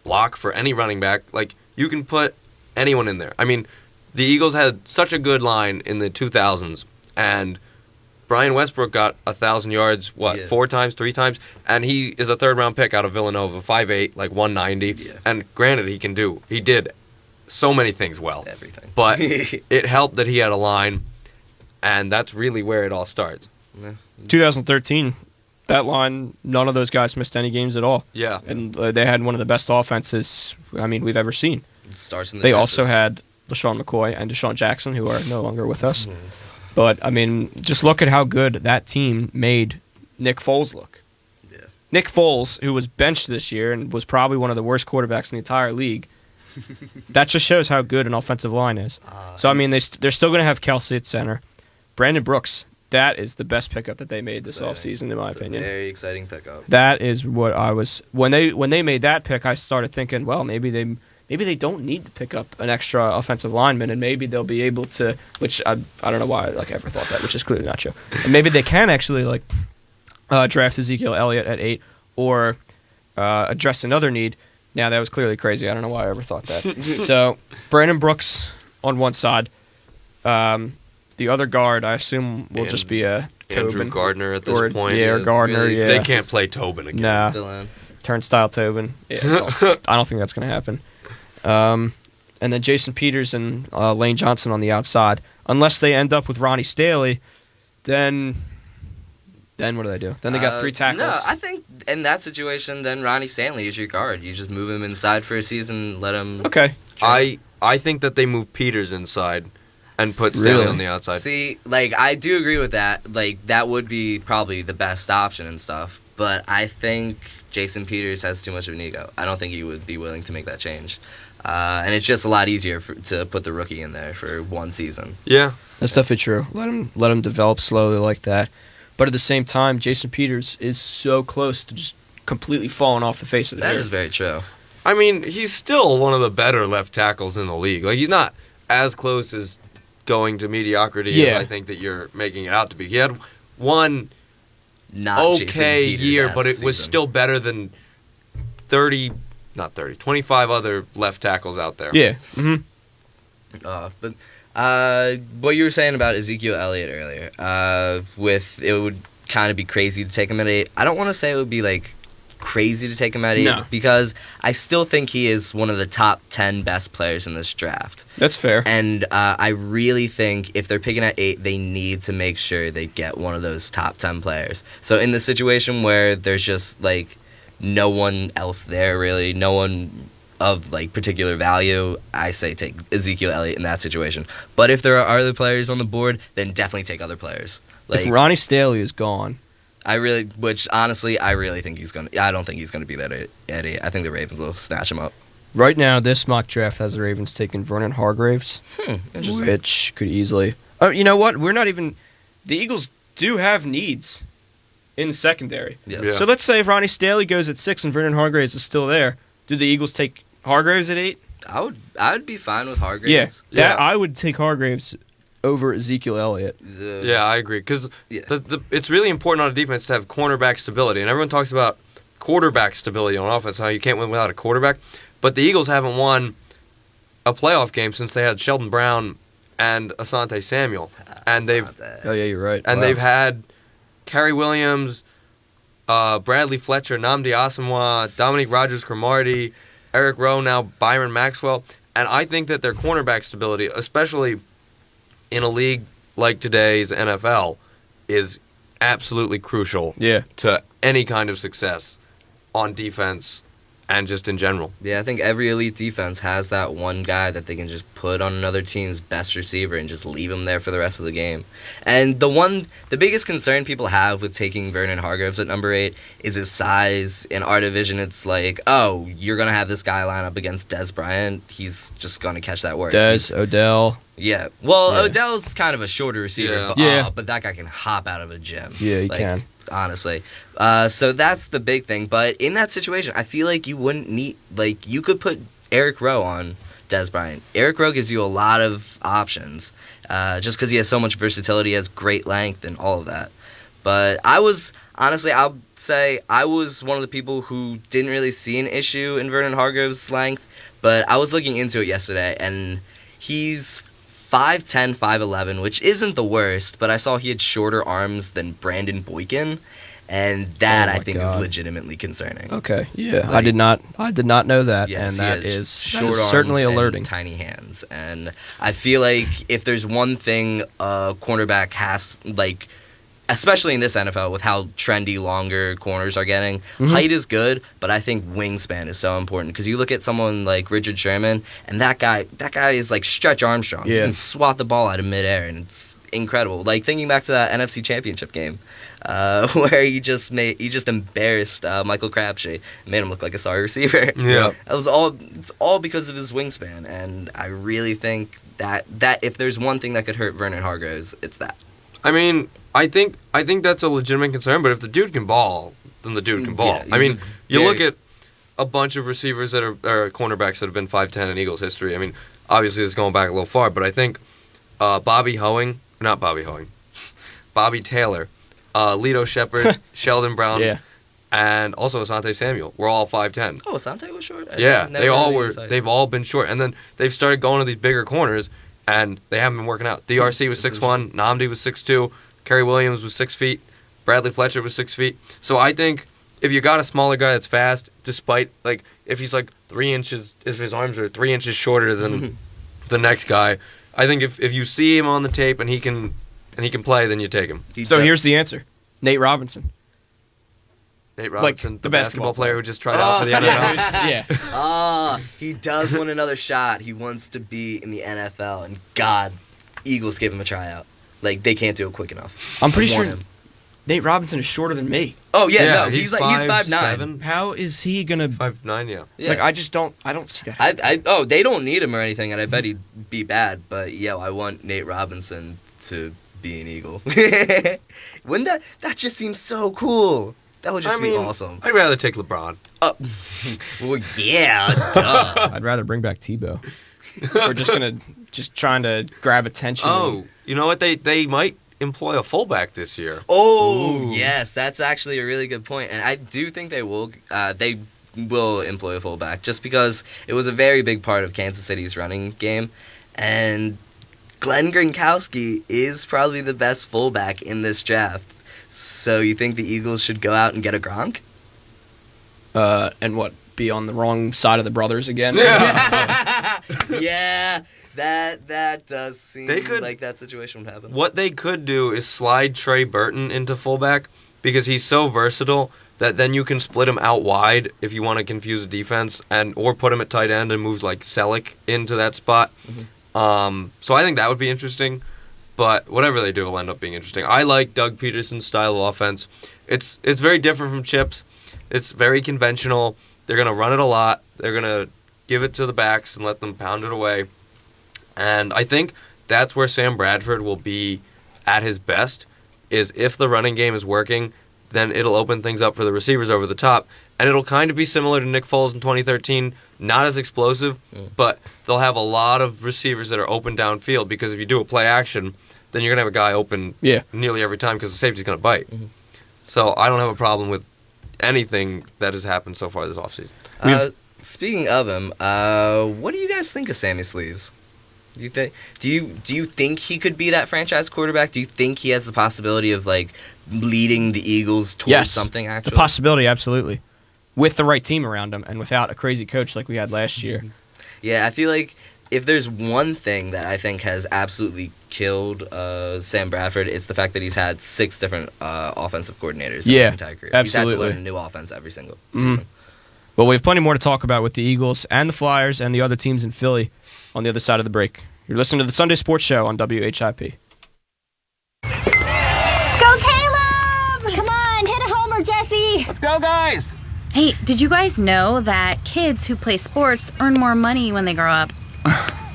block for any running back, like, you can put anyone in there. I mean, the Eagles had such a good line in the 2000s, and Brian Westbrook got 1,000 yards, 4 times, 3 times, and he is a third-round pick out of Villanova, 5'8", like 190. Yeah. And granted, he did so many things well. Everything. But it helped that he had a line, and that's really where it all starts. 2013, that line, none of those guys missed any games at all. Yeah. And they had one of the best offenses, we've ever seen. It starts in the They trenches. also had LaShawn McCoy and Deshaun Jackson, who are no longer with us. But, I mean, just look at how good that team made Nick Foles look. Yeah. Nick Foles, who was benched this year and was probably one of the worst quarterbacks in the entire league, that just shows how good an offensive line is. So, I mean, they're still going to have Kelsey at center. Brandon Brooks, that is the best pickup that they made this offseason, in my opinion. Very exciting pickup. That is what I was when they made that pick. I started thinking, well, maybe they don't need to pick up an extra offensive lineman, and maybe they'll be able to. Which I don't know why I ever thought that, which is clearly not true. And maybe they can actually draft Ezekiel Elliott at 8 or address another need. Now that was clearly crazy. I don't know why I ever thought that. So Brandon Brooks on one side. The other guard, I assume, will just be a Andrew Tobin. Gardner at this Or- point. Yeah, or Gardner, really- yeah. They can't play Tobin again. Nah. Villain. Turnstile Tobin. Yeah, I don't think that's going to happen. And then Jason Peters and Lane Johnson on the outside. Unless they end up with Ronnie Staley, then what do they do? Then they got 3 tackles. No, I think in that situation, then Ronnie Stanley is your guard. You just move him inside for a season, let him. Okay. I think that they move Peters inside and put Stanley Really? on the outside. See, like, I do agree with that. Like, that would be probably the best option and stuff. But I think Jason Peters has too much of an ego. I don't think he would be willing to make that change. And it's just a lot easier to put the rookie in there for one season. Yeah. That's definitely true. Let him develop slowly like that. But at the same time, Jason Peters is so close to just completely falling off the face of the That earth. is very true. I mean, he's still one of the better left tackles in the league. Like, he's not as close as going to mediocrity Yeah. as I think that you're making it out to be. He had one Not okay Jason year, Peters-esque but it was season. still better than 25 other left tackles out there. Yeah. Mm-hmm. But what you were saying about Ezekiel Elliott earlier, with it would kind of be crazy to take him at 8. I don't want to say it would be like crazy to take him at 8 No. because I still think he is one of the top 10 best players in this draft. That's fair. And I really think if they're picking at 8, they need to make sure they get one of those top 10 players. So in the situation where there's just like no one else there really, no one of like particular value, I say take Ezekiel Elliott in that situation. But if there are other players on the board, then definitely take other players. If Ronnie Staley is gone, I really think he's gonna. I don't think he's gonna be that at 8. I think the Ravens will snatch him up. right now this mock draft has the Ravens taking Vernon Hargraves, Interesting. which could easily. Oh, you know what? We're not even. The Eagles do have needs in the secondary. Yes. Yeah. So let's say if Ronnie Staley goes at 6 and Vernon Hargraves is still there, do the Eagles take Hargraves at 8? I would be fine with Hargraves. Yeah, Yeah. I would take Hargraves over Ezekiel Elliott. Yeah, I agree. Because Yeah. it's really important on a defense to have cornerback stability. And everyone talks about quarterback stability on offense, how you can't win without a quarterback. But the Eagles haven't won a playoff game since they had Sheldon Brown and Asante Samuel. And they've Oh yeah, you're right. and Wow. they've had Kerry Williams, Bradley Fletcher, Nnamdi Asomugha, Dominique Rodgers-Cromartie, Eric Rowe, now Byron Maxwell. And I think that their cornerback stability, especially in a league like today's NFL, is absolutely crucial Yeah. to any kind of success on defense and just in general. Yeah, I think every elite defense has that one guy that they can just put on another team's best receiver and just leave him there for the rest of the game. And the biggest concern people have with taking Vernon Hargraves at number 8 is his size. In our division, it's like, oh, you're going to have this guy line up against Dez Bryant. He's just going to catch that work. Dez, Odell. Yeah. Well, Yeah. Odell's kind of a shorter receiver, Yeah. but, Yeah. but that guy can hop out of a gym. Yeah, he Like, can. Honestly. So that's the big thing. But in that situation, I feel like you wouldn't need, like, you could put Eric Rowe on Dez Bryant. Eric Rowe gives you a lot of options just because he has so much versatility, he has great length and all of that. But I'll say I was one of the people who didn't really see an issue in Vernon Hargraves' length, but I was looking into it yesterday, and he's 5'10", 5'11", which isn't the worst, but I saw he had shorter arms than Brandon Boykin, and that Oh I my think God. is legitimately concerning. Okay. Yeah, Like- I did not know that, Yes, and he that has is short arms certainly and alerting. tiny hands, and I feel like if there's one thing a cornerback has, like, especially in this NFL with how trendy longer corners are getting, height is good, but I think wingspan is so important because you look at someone like Richard Sherman, and that guy is like Stretch Armstrong. Yeah. He can swat the ball out of midair, and it's incredible. Like thinking back to that NFC Championship game, where he just embarrassed Michael Crabtree, made him look like a sorry receiver. Yeah. It's all because of his wingspan, and I really think that if there's one thing that could hurt Vernon Hargraves, it's that. I mean, I think that's a legitimate concern, but if the dude can ball, then the dude can ball. Yeah, I mean, he's you very- look at a bunch of receivers that are cornerbacks that have been 5'10" in Eagles history. I mean, obviously it's going back a little far, but I think Bobby Taylor, Lito Shepard, Sheldon Brown, Yeah. and also Asante Samuel were all 5'10". Oh, Asante was short? Yeah, Never they all really were. decided. They've all been short, and then they've started going to these bigger corners, and they haven't been working out. DRC was 6'1", Nnamdi was 6'2", Kerry Williams was 6 feet, Bradley Fletcher was 6 feet. So I think if you got a smaller guy that's fast, despite like if he's like 3 inches, if his arms are 3 inches shorter than the next guy, I think if you see him on the tape and he can play, then you take him. So here's the answer: Nate Robinson. Nate Robinson, the the basketball basketball player who just tried out for the NFL. Yeah. He does want another shot. He wants to be in the NFL, and God, Eagles give him a tryout. Like they can't do it quick enough. I'm pretty Warn sure him. Nate Robinson is shorter than me. Oh yeah, Yeah, no, he's 5'9". 5'7". How is he gonna? 5'9", yeah. Yeah. Like I don't see that. They don't need him or anything, and I bet he'd be bad. But yeah, I want Nate Robinson to be an Eagle. Wouldn't that just seems so cool? That would just be awesome. I'd rather take LeBron. Well, yeah, duh. I'd rather bring back Tebow. We're just trying to grab attention. Oh, you know what? They might employ a fullback this year. Oh, yes, that's actually a really good point, and I do think they will. They will employ a fullback just because it was a very big part of Kansas City's running game, and Glenn Gronkowski is probably the best fullback in this draft. So you think the Eagles should go out and get a Gronk? and be on the wrong side of the brothers again. Yeah, that does seem like that situation would happen. What they could do is slide Trey Burton into fullback because he's so versatile that then you can split him out wide if you want to confuse the defense, or put him at tight end and move like Selleck into that spot. Mm-hmm. So I think that would be interesting. But whatever they do will end up being interesting. I like Doug Peterson's style of offense. It's very different from Chip's. It's very conventional. They're going to run it a lot. They're going to give it to the backs and let them pound it away. And I think that's where Sam Bradford will be at his best, is if the running game is working, then it'll open things up for the receivers over the top. And it'll kind of be similar to Nick Foles in 2013, not as explosive, but they'll have a lot of receivers that are open downfield, because if you do a play action, then you're going to have a guy open nearly every time because the safety's going to bite. Mm-hmm. So I don't have a problem with anything that has happened so far this offseason. Speaking of him, what do you guys think of Sammy Sleeves? Do you think he could be that franchise quarterback? Do you think he has the possibility of like leading the Eagles towards something? Actually, the possibility, absolutely, with the right team around him and without a crazy coach like we had last year. Yeah, I feel like if there's one thing that I think has absolutely killed Sam Bradford, it's the fact that he's had 6 different offensive coordinators in his entire career. Absolutely. He's had to learn a new offense every single season. Well, we have plenty more to talk about with the Eagles and the Flyers and the other teams in Philly on the other side of the break. You're listening to the Sunday Sports Show on WHIP. Go Caleb! Come on, hit a homer, Jesse! Let's go, guys! Hey, did you guys know that kids who play sports earn more money when they grow up?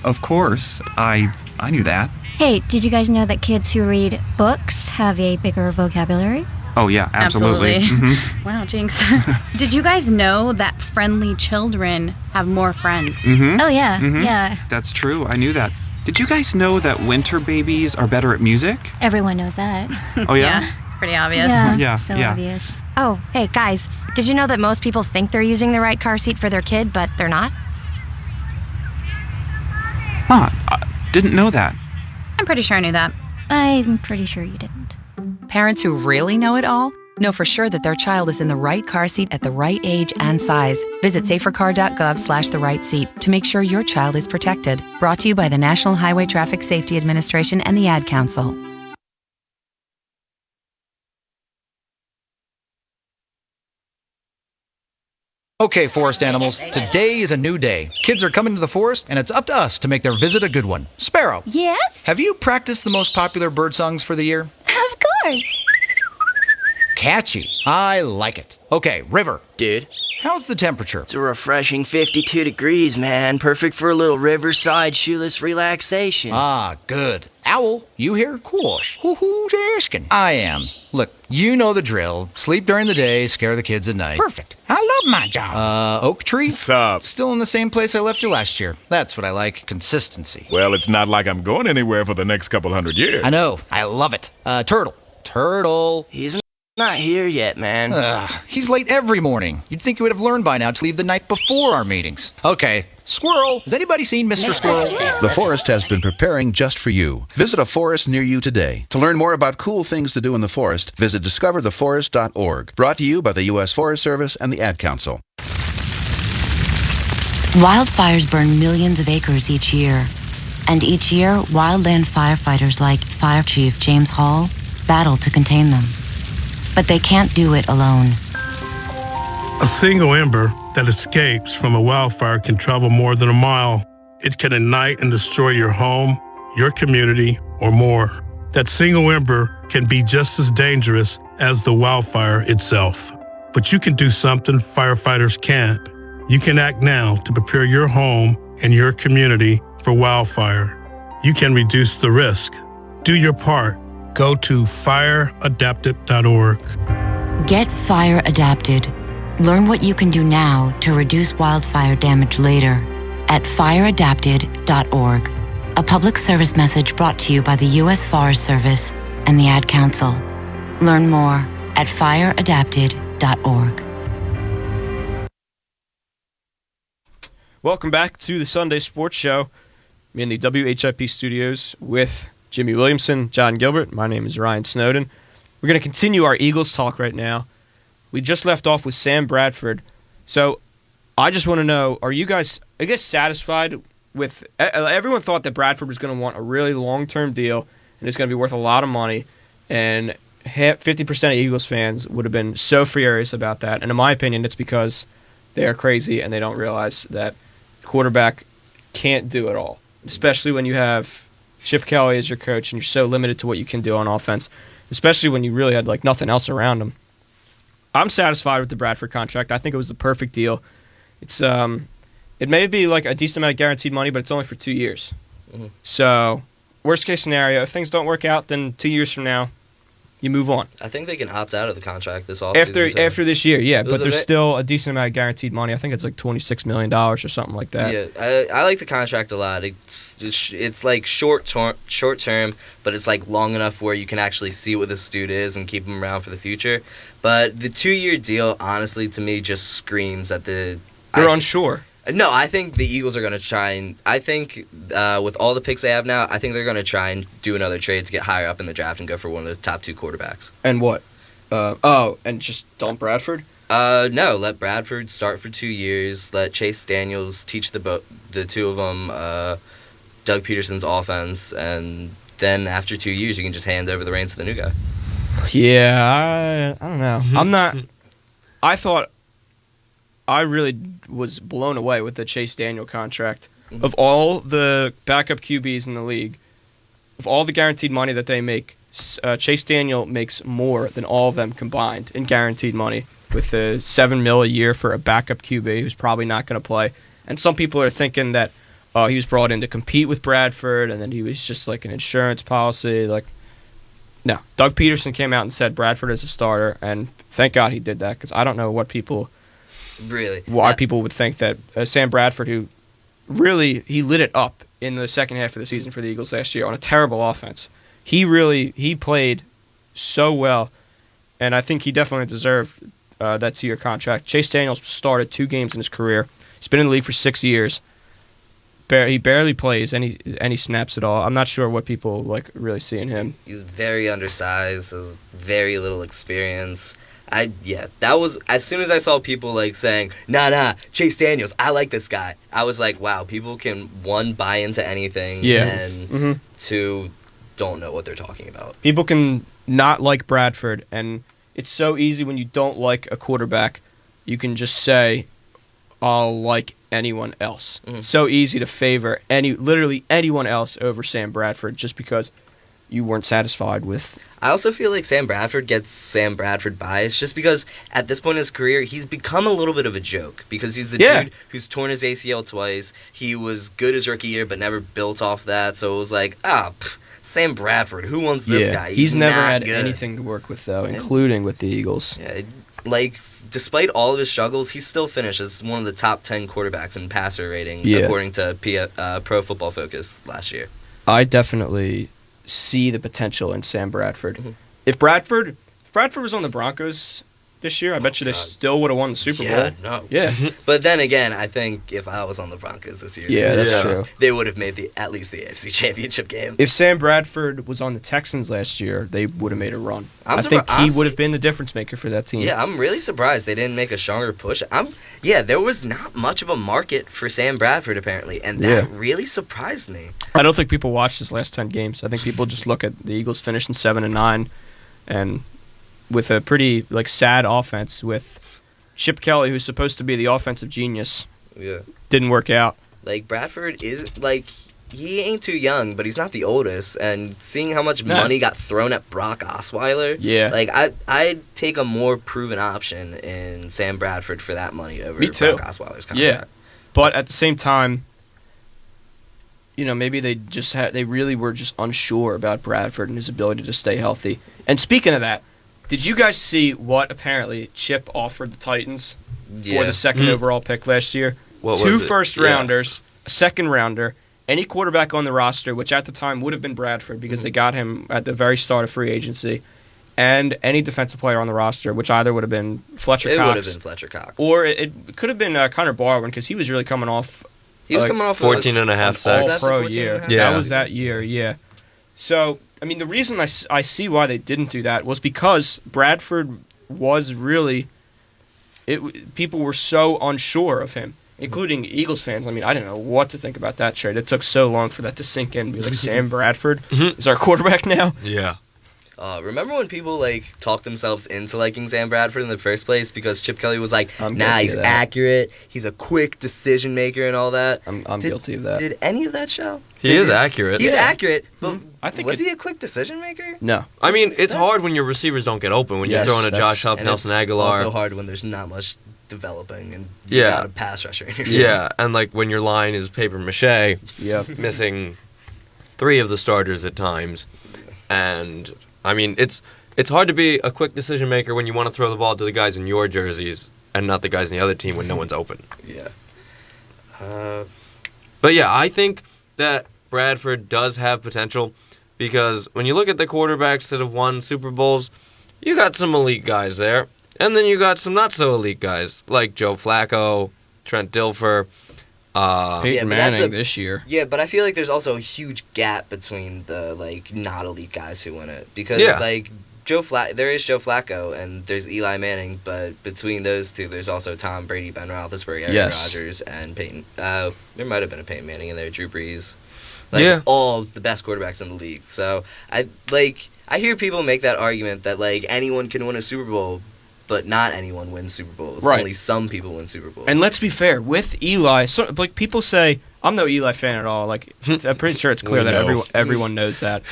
Of course. I knew that. Hey, did you guys know that kids who read books have a bigger vocabulary? Oh, yeah, absolutely. Mm-hmm. Wow, Jinx. Did you guys know that friendly children have more friends? Mm-hmm. Oh, yeah, mm-hmm. yeah. That's true. I knew that. Did you guys know that winter babies are better at music? Everyone knows that. Oh, yeah? Yeah, it's pretty obvious. Yeah, so yeah. obvious. Oh, hey, guys, did you know that most people think they're using the right car seat for their kid, but they're not? Huh, didn't know that. I'm pretty sure I knew that. I'm pretty sure you didn't. Parents who really know it all know for sure that their child is in the right car seat at the right age and size. Visit safercar.gov/the-right-seat to make sure your child is protected. Brought to you by the National Highway Traffic Safety Administration and the Ad Council. Okay, forest animals, today is a new day. Kids are coming to the forest, and it's up to us to make their visit a good one. Sparrow. Yes? Have you practiced the most popular bird songs for the year? Of course. Catchy. I like it. Okay, River. Dude. How's the temperature? It's a refreshing 52 degrees, man. Perfect for a little riverside shoeless relaxation. Ah, good. Owl, you here? Course. Who's asking? I am. Look, you know the drill. Sleep during the day, scare the kids at night. Perfect. I love my job. Oak Tree? What's up? Still in the same place I left you last year. That's what I like. Consistency. Well, it's not like I'm going anywhere for the next couple hundred years. I know. I love it. Turtle. Turtle. He's not here yet, man. He's late every morning. You'd think he would have learned by now to leave the night before our meetings. Okay. Squirrel. Has anybody seen Mr. Squirrel? The forest has been preparing just for you. Visit a forest near you today. To learn more about cool things to do in the forest, visit discovertheforest.org. Brought to you by the U.S. Forest Service and the Ad Council. Wildfires burn millions of acres each year. And each year, wildland firefighters like Fire Chief James Hall battle to contain them. But they can't do it alone. A single ember that escapes from a wildfire can travel more than a mile. It can ignite and destroy your home, your community, or more. That single ember can be just as dangerous as the wildfire itself. But you can do something firefighters can't. You can act now to prepare your home and your community for wildfire. You can reduce the risk. Do your part. Go to fireadapted.org. Get fire adapted. Learn what you can do now to reduce wildfire damage later at fireadapted.org. A public service message brought to you by the U.S. Forest Service and the Ad Council. Learn more at fireadapted.org. Welcome back to the Sunday Sports Show. I'm in the WHIP studios with Jimmy Williamson, John Gilbert. My name is Ryan Snowden. We're going to continue our Eagles talk right now. We just left off with Sam Bradford So I just want to know, are you guys, I guess, satisfied with, everyone thought that Bradford was going to want a really long-term deal and it's going to be worth a lot of money, and 50% of Eagles fans would have been so furious about that. And in my opinion, it's because they are crazy and they don't realize that quarterback can't do it all, especially when you have Chip Kelly as your coach and you're so limited to what you can do on offense, especially when you really had like nothing else around him. I'm satisfied with the Bradford contract. I think it was the perfect deal. It's it may be like a decent amount of guaranteed money, but it's only for 2 years. Mhm. So, worst case scenario, if things don't work out, then 2 years from now, you move on. I think they can opt out of the contract this offseason. After this year, yeah, but there's bit- still a decent amount of guaranteed money. I think it's like $26 million or something like that. Yeah, I like the contract a lot. It's like short term, but it's like long enough where you can actually see what this dude is and keep him around for the future. But the 2-year deal, honestly, to me, just screams that You're unsure. No, I think the Eagles are going to try and... I think with all the picks they have now, I think they're going to try and do another trade to get higher up in the draft and go for one of the top 2 quarterbacks. And what? And just dump Bradford? No, let Bradford start for 2 years. Let Chase Daniels teach the two of them Doug Peterson's offense. And then after 2 years, you can just hand over the reins to the new guy. Yeah, I don't know. I'm not... I really was blown away with the Chase Daniel contract. Mm-hmm. Of all the backup QBs in the league, of all the guaranteed money that they make, Chase Daniel makes more than all of them combined in guaranteed money, with the $7 million a year for a backup QB who's probably not going to play. And some people are thinking that he was brought in to compete with Bradford, and then he was just like an insurance policy. Like, no, Doug Peterson came out and said Bradford is a starter, and thank God he did that, because I don't know what people. Really? Why people would think that Sam Bradford, who really, he lit it up in the second half of the season for the Eagles last year on a terrible offense. He played so well, and I think he definitely deserved that 2-year contract. Chase Daniels started 2 games in his career. He's been in the league for 6 years. He barely plays any snaps at all. I'm not sure what people like really see in him. He's very undersized, has very little experience. That was, as soon as I saw people like saying, nah, Chase Daniels, I like this guy. I was like, wow, people can, 1, buy into anything, and 2, don't know what they're talking about. People can not like Bradford, and it's so easy when you don't like a quarterback, you can just say, I'll like anyone else. Mm-hmm. It's so easy to favor literally anyone else over Sam Bradford just because you weren't satisfied with. I also feel like Sam Bradford gets Sam Bradford bias just because at this point in his career, he's become a little bit of a joke because he's the dude who's torn his ACL twice. He was good his rookie year, but never built off that. So it was like, Sam Bradford, who wants this guy? He's never had good. anything to work with, though, including with the Eagles. Yeah, despite all of his struggles, he still finished as one of the top 10 quarterbacks in passer rating, according to Pro Football Focus last year. I definitely see the potential in Sam Bradford. Mm-hmm. If Bradford was on the Broncos this year, I bet you they still would have won the Super Bowl. Yeah. But then again, I think if I was on the Broncos this year, that's true. They would have made at least the AFC Championship game. If Sam Bradford was on the Texans last year, they would have made a run. I think he would have been the difference maker for that team. Yeah, I'm really surprised they didn't make a stronger push. There was not much of a market for Sam Bradford apparently, and that really surprised me. I don't think people watched his last 10 games. I think people just look at the Eagles finishing 7-9 and with a pretty sad offense with Chip Kelly, who's supposed to be the offensive genius. Yeah. Didn't work out. Bradford is he ain't too young, but he's not the oldest. And seeing how much money got thrown at Brock Osweiler, I'd take a more proven option in Sam Bradford for that money over Brock Osweiler's contract. Yeah, but at the same time, maybe they really were just unsure about Bradford and his ability to stay healthy. And speaking of that, did you guys see what apparently Chip offered the Titans for the second overall pick last year? What 2 was it? first-rounders, a second-rounder, any quarterback on the roster, which at the time would have been Bradford because they got him at the very start of free agency, and any defensive player on the roster, which either would have been Fletcher Cox. It would have been Fletcher Cox. Or it could have been Connor Barwin because he was really coming off. He was coming off 14 and a half sacks. All-pro year. Yeah. That was that year, yeah. So, the reason I see why they didn't do that was because Bradford was really people were so unsure of him, including Eagles fans. I mean, I didn't know what to think about that trade. It took so long for that to sink in. Be like, Sam Bradford is our quarterback now. Yeah. Remember when people talked themselves into liking Sam Bradford in the first place because Chip Kelly was like, nah, he's accurate, he's a quick decision maker and all that. I'm guilty of that. Did any of that show? He is accurate. He's accurate, but I think was he a quick decision maker? No. I mean, it's hard when your receivers don't get open, when you're throwing a Josh Huff, Nelson Aguilar. It's also hard when there's not much developing and you got a pass rusher in your Yeah, and when your line is paper mache, missing 3 of the starters at times. And, I mean, it's hard to be a quick decision maker when you want to throw the ball to the guys in your jerseys and not the guys in the other team when no one's open. Yeah. But yeah, I think that Bradford does have potential because when you look at the quarterbacks that have won Super Bowls, you got some elite guys there. And then you got some not so elite guys like Joe Flacco, Trent Dilfer, Peyton Manning this year. Yeah, but I feel like there's also a huge gap between the not elite guys who win it because there is Joe Flacco and there's Eli Manning, but between those two, there's also Tom Brady, Ben Roethlisberger, Aaron Rodgers, and Peyton. There might have been a Peyton Manning in there, Drew Brees, all the best quarterbacks in the league. So I hear people make that argument that anyone can win a Super Bowl, but not anyone wins Super Bowls. Right. Only some people win Super Bowls. And let's be fair, with Eli, people say I'm no Eli fan at all. I'm pretty sure it's clear that everyone knows that.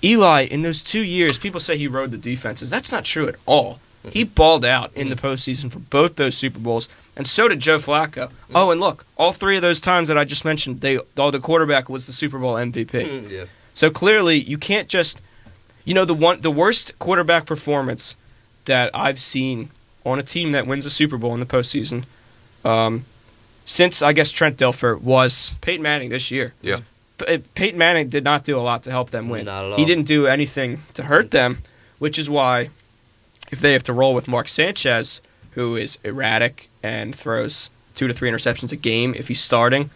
Eli, in those 2 years, people say he rode the defenses. That's not true at all. He balled out in the postseason for both those Super Bowls, and so did Joe Flacco. Oh, and look, all 3 of those times that I just mentioned, the quarterback was the Super Bowl MVP. Yeah. So clearly, you can't just, the worst quarterback performance that I've seen on a team that wins a Super Bowl in the postseason, since I guess Trent Dilfer, was Peyton Manning this year. Yeah. Peyton Manning did not do a lot to help them win. Not at all. He didn't do anything to hurt them, which is why if they have to roll with Mark Sanchez, who is erratic and throws 2 to 3 interceptions a game if he's starting,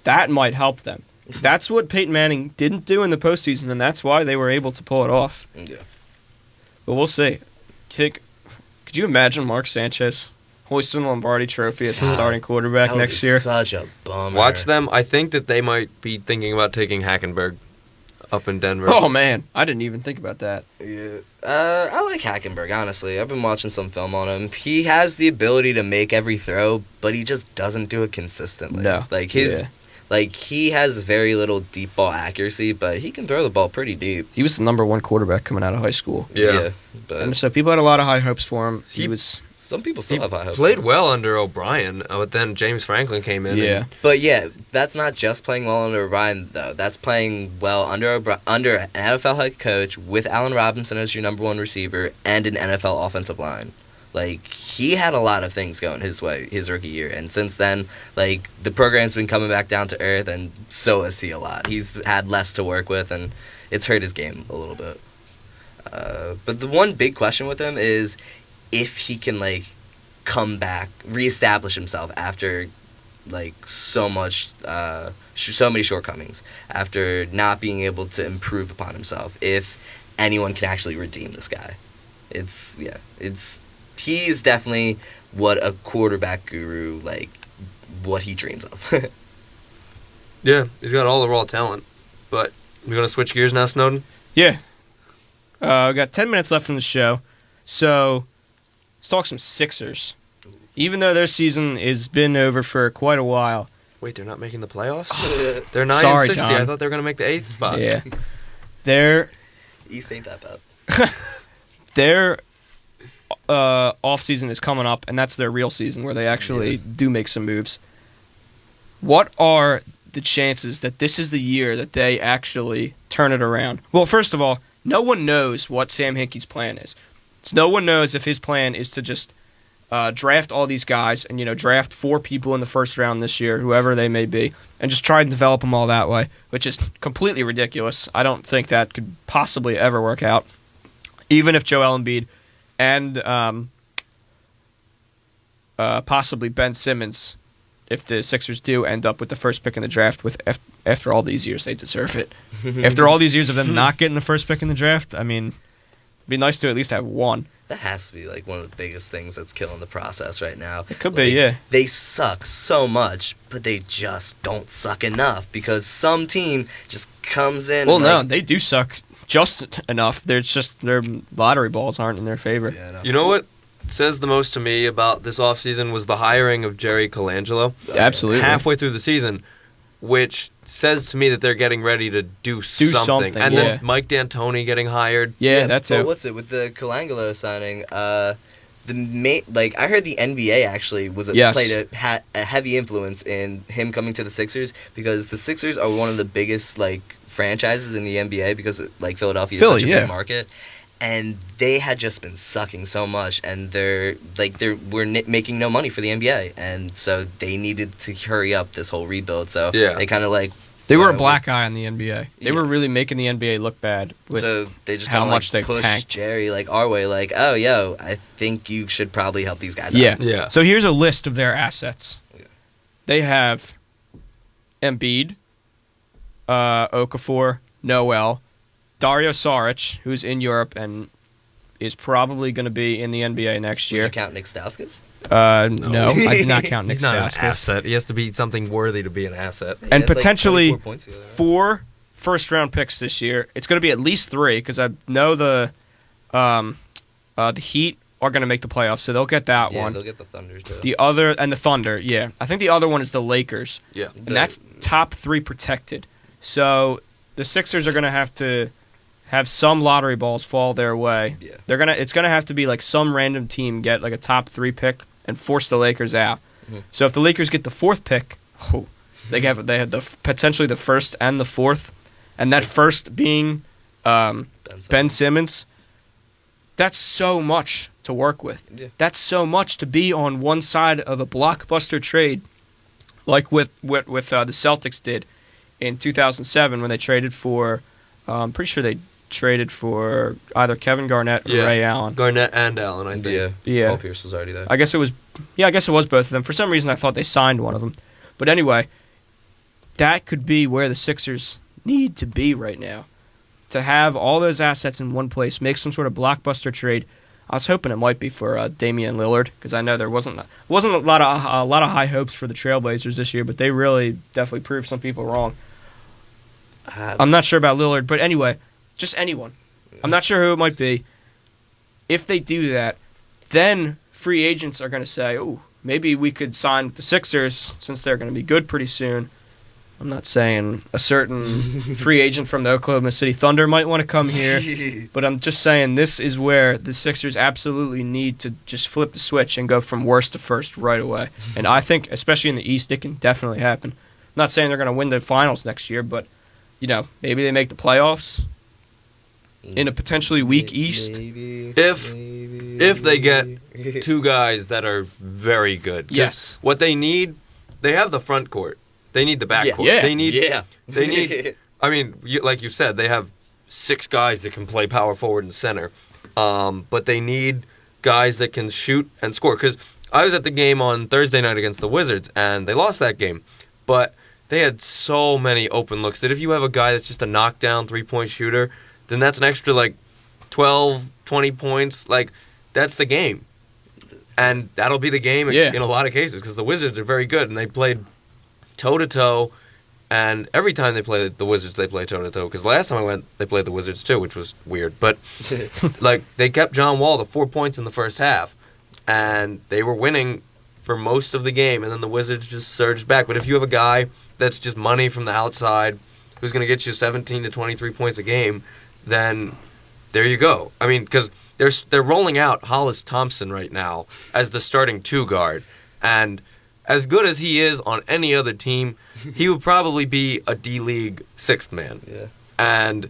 that might help them. That's what Peyton Manning didn't do in the postseason, and that's why they were able to pull it off. Yeah. But we'll see. Could you imagine Mark Sanchez hoisting the Lombardi Trophy as a starting quarterback next year? Such a bummer. Watch them. I think that they might be thinking about taking Hackenberg up in Denver. Oh, man. I didn't even think about that. Yeah. I like Hackenberg, honestly. I've been watching some film on him. He has the ability to make every throw, but he just doesn't do it consistently. No. He has very little deep ball accuracy, but he can throw the ball pretty deep. He was the number 1 quarterback coming out of high school. Yeah. And so people had a lot of high hopes for him. Some people still have high hopes. Played well under O'Brien, but then James Franklin came in. Yeah. But yeah, that's not just playing well under O'Brien, though. That's playing well under an NFL head coach with Allen Robinson as your number 1 receiver and an NFL offensive line. He had a lot of things going his way his rookie year, and since then, the program's been coming back down to earth, and so has he a lot. He's had less to work with, and it's hurt his game a little bit. But the one big question with him is if he can, come back, reestablish himself after, so many shortcomings, after not being able to improve upon himself, if anyone can actually redeem this guy. He's definitely what a quarterback guru, what he dreams of. Yeah, he's got all the raw talent. But we're going to switch gears now, Snowden? Yeah. We got 10 minutes left in the show. So let's talk some Sixers. Even though their season has been over for quite a while. Wait, they're not making the playoffs? They're 9 Sorry, and 60. John. I thought they were going to make the 8th spot. Yeah. Their East ain't that bad. Their off-season is coming up, and that's their real season where they actually do make some moves. What are the chances that this is the year that they actually turn it around? Well, first of all, no one knows what Sam Hinkie's plan is. So no one knows if his plan is to just draft all these guys and, draft 4 people in the first round this year, whoever they may be, and just try and develop them all that way, which is completely ridiculous. I don't think that could possibly ever work out, even if Joel Embiid and possibly Ben Simmons, if the Sixers do end up with the first pick in the draft, after all these years, they deserve it. After all these years of them not getting the first pick in the draft, I mean, it'd be nice to at least have one. That has to be like one of the biggest things that's killing the process right now. It could be, yeah. They suck so much, but they just don't suck enough because some team just comes in. Well, and, no, like, they do suck just enough. There's just their lottery balls aren't in their favor. Yeah, no. You know what says the most to me about this offseason was the hiring of Jerry Colangelo. Absolutely. Halfway through the season, which says to me that they're getting ready to do something. And then Mike D'Antoni getting hired. Yeah, that's it. But what's it with the Colangelo signing? I heard the NBA actually played a heavy influence in him coming to the Sixers because the Sixers are one of the biggest franchises in the NBA because Philadelphia is such a big market. And they had just been sucking so much, and they're making no money for the NBA, and so they needed to hurry up this whole rebuild. So they kind of they were a black eye on the NBA. They were really making the NBA look bad. With so they just how much they pushed tanked Jerry our way. I think you should probably help these guys out. Yeah. So here's a list of their assets. Yeah. They have Embiid, Okafor, Noel, Dario Saric, who's in Europe and is probably going to be in the NBA next year. Did you count Nick Stauskas? No, I did not count Nick He's not Stauskas. an asset. He has to be something worthy to be an asset. And potentially 4 first-round picks this year. It's going to be at least 3 because I know the Heat are going to make the playoffs, so they'll get that one. Yeah, they'll get the Thunder too. The Thunder, yeah. I think the other one is the Lakers. Yeah. And that's top 3 protected. So the Sixers are going to have some lottery balls fall their way. Yeah. It's gonna have to be some random team get a top 3 pick and force the Lakers out. Mm-hmm. So if the Lakers get the 4th pick, they had potentially the 1st and the 4th, and that 1st being Ben Simmons. That's so much to work with. Yeah. That's so much to be on one side of a blockbuster trade, like with the Celtics did in 2007 when they traded for. I'm pretty sure they traded for either Kevin Garnett or Ray Allen. Garnett and Allen, I think. Yeah. Paul Pierce was already there. I guess it was both of them. For some reason, I thought they signed one of them. But anyway, that could be where the Sixers need to be right now. To have all those assets in one place, make some sort of blockbuster trade. I was hoping it might be for Damian Lillard because I know there wasn't a lot of high hopes for the Trailblazers this year, but they really definitely proved some people wrong. I'm not sure about Lillard, but anyway, just anyone. I'm not sure who it might be. If they do that, then free agents are going to say, "Oh, maybe we could sign the Sixers since they're going to be good pretty soon." I'm not saying a certain free agent from the Oklahoma City Thunder might want to come here, but I'm just saying this is where the Sixers absolutely need to just flip the switch and go from worst to first right away. And I think, especially in the East, it can definitely happen. I'm not saying they're going to win the finals next year, but maybe they make the playoffs in a potentially weak East. If they get 2 guys that are very good. Yes. What they need, they have the front court. They need the back court. Yeah. They need. I mean, like you said, they have 6 guys that can play power forward and center, but they need guys that can shoot and score. Because I was at the game on Thursday night against the Wizards, and they lost that game, but they had so many open looks that if you have a guy that's just a knockdown 3-point shooter, then that's an extra 12, 20 points. That's the game, and that'll be the game in a lot of cases because the Wizards are very good and they played toe-to-toe, and every time they play the Wizards, they play toe-to-toe, because last time I went, they played the Wizards too, which was weird, but, they kept John Wall to 4 points in the first half, and they were winning for most of the game, and then the Wizards just surged back. But if you have a guy that's just money from the outside, who's going to get you 17 to 23 points a game, then there you go. I mean, because they're rolling out Hollis Thompson right now as the starting 2 guard, and as good as he is on any other team, he would probably be a D-League 6th man. Yeah. And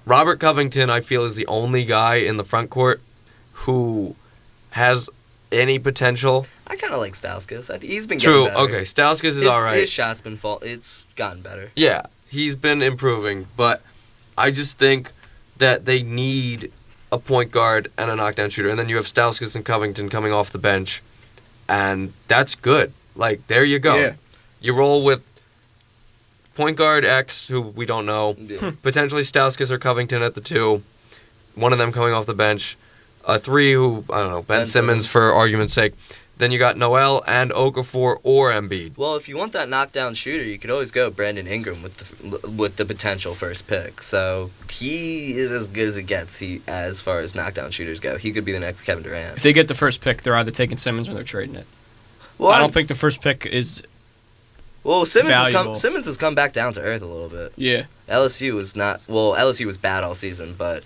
Robert Covington, I feel, is the only guy in the front court who has any potential. I kind of like Stauskas. He's been True. getting better. Okay, Stauskas is all right. His shot's been it's gotten better. Yeah, he's been improving, but I just think that they need a point guard and a knockdown shooter, and then you have Stauskas and Covington coming off the bench, and that's good. There you go. Yeah. You roll with point guard X, who we don't know, potentially Stauskas or Covington at the 2, one of them coming off the bench, 3 who, I don't know, Ben Simmons for argument's sake. Then you got Noel and Okafor or Embiid. Well, if you want that knockdown shooter, you could always go Brandon Ingram with the potential first pick. So he is as good as it gets as far as knockdown shooters go. He could be the next Kevin Durant. If they get the first pick, they're either taking Simmons or they're trading it. Well, I don't think the first pick is Simmons has come back down to earth a little bit. Yeah. LSU was bad all season, but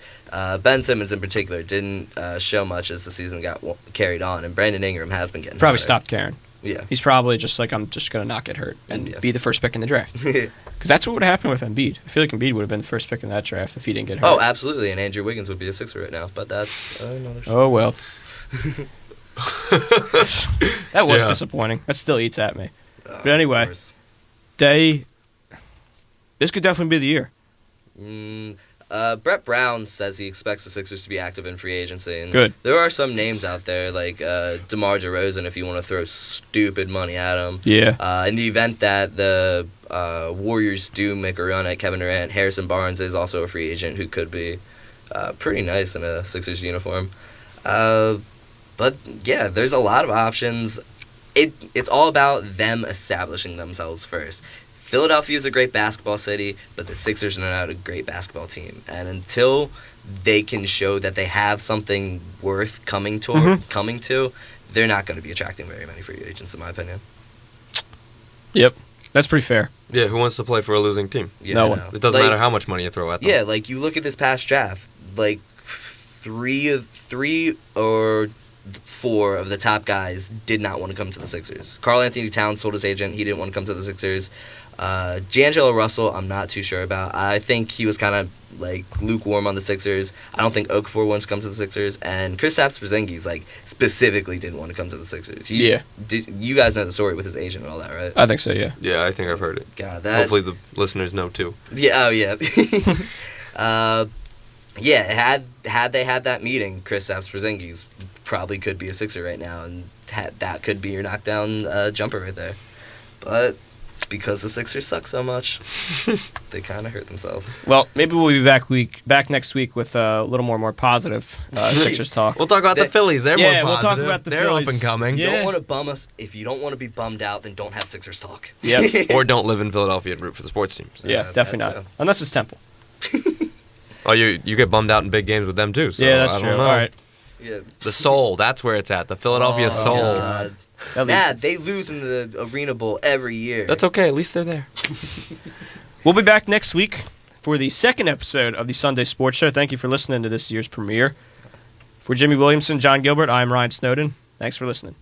Ben Simmons in particular didn't show much as the season got carried on, and Brandon Ingram has been getting probably better. stopped caring. Yeah. He's probably just like, I'm just going to not get hurt and be the first pick in the draft. Because that's what would have happened with Embiid. I feel like Embiid would have been the first pick in that draft if he didn't get hurt. Oh, absolutely, and Andrew Wiggins would be a Sixer right now, but that's another story. Oh, well. That was disappointing. That still eats at me. But anyway, this could definitely be the year. Brett Brown says he expects the Sixers to be active in free agency. And Good. There are some names out there, like DeMar DeRozan, if you want to throw stupid money at him. Yeah. In the event that the Warriors do make a run at Kevin Durant, Harrison Barnes is also a free agent who could be pretty nice in a Sixers uniform. But, yeah, there's a lot of options. It's all about them establishing themselves first. Philadelphia is a great basketball city, but the Sixers are not a great basketball team. And until they can show that they have something worth coming to, they're not going to be attracting very many free agents, in my opinion. Yep. That's pretty fair. Yeah, who wants to play for a losing team? Yeah, no one. It doesn't matter how much money you throw at them. Yeah, like you look at this past draft, like three or 4 of the top guys did not want to come to the Sixers. Karl Anthony Towns told his agent he didn't want to come to the Sixers. D'Angelo Russell, I'm not too sure about. I think he was kind of like lukewarm on the Sixers. I don't think Okafor wants to come to the Sixers, and Kristaps Porzingis like specifically didn't want to come to the Sixers. You guys know the story with his agent and all that, right? I think so. Yeah. Yeah, I think I've heard it. God, hopefully the listeners know too. Yeah. Oh yeah. Yeah. Had they had that meeting, Kristaps Porzingis probably could be a Sixer right now, and that could be your knockdown jumper right there. But because the Sixers suck so much, they kind of hurt themselves. Well, maybe we'll be back next week with a little more positive Sixers talk. We'll talk about the Phillies. They're more positive. We'll talk about the They're Phillies. up and coming. You don't want to bum us. If you don't want to be bummed out, then don't have Sixers talk. Yeah. Or don't live in Philadelphia and root for the sports teams. Yeah, definitely not. Unless it's Temple. Oh, you get bummed out in big games with them too. So yeah, that's I true. don't know. All right. Yeah. The Soul, that's where it's at. The Philadelphia Soul. God. They lose in the Arena Bowl every year. That's okay. At least they're there. We'll be back next week for the second episode of the Sunday Sports Show. Thank you for listening to this year's premiere. For Jimmy Williamson, John Gilbert, I'm Ryan Snowden. Thanks for listening.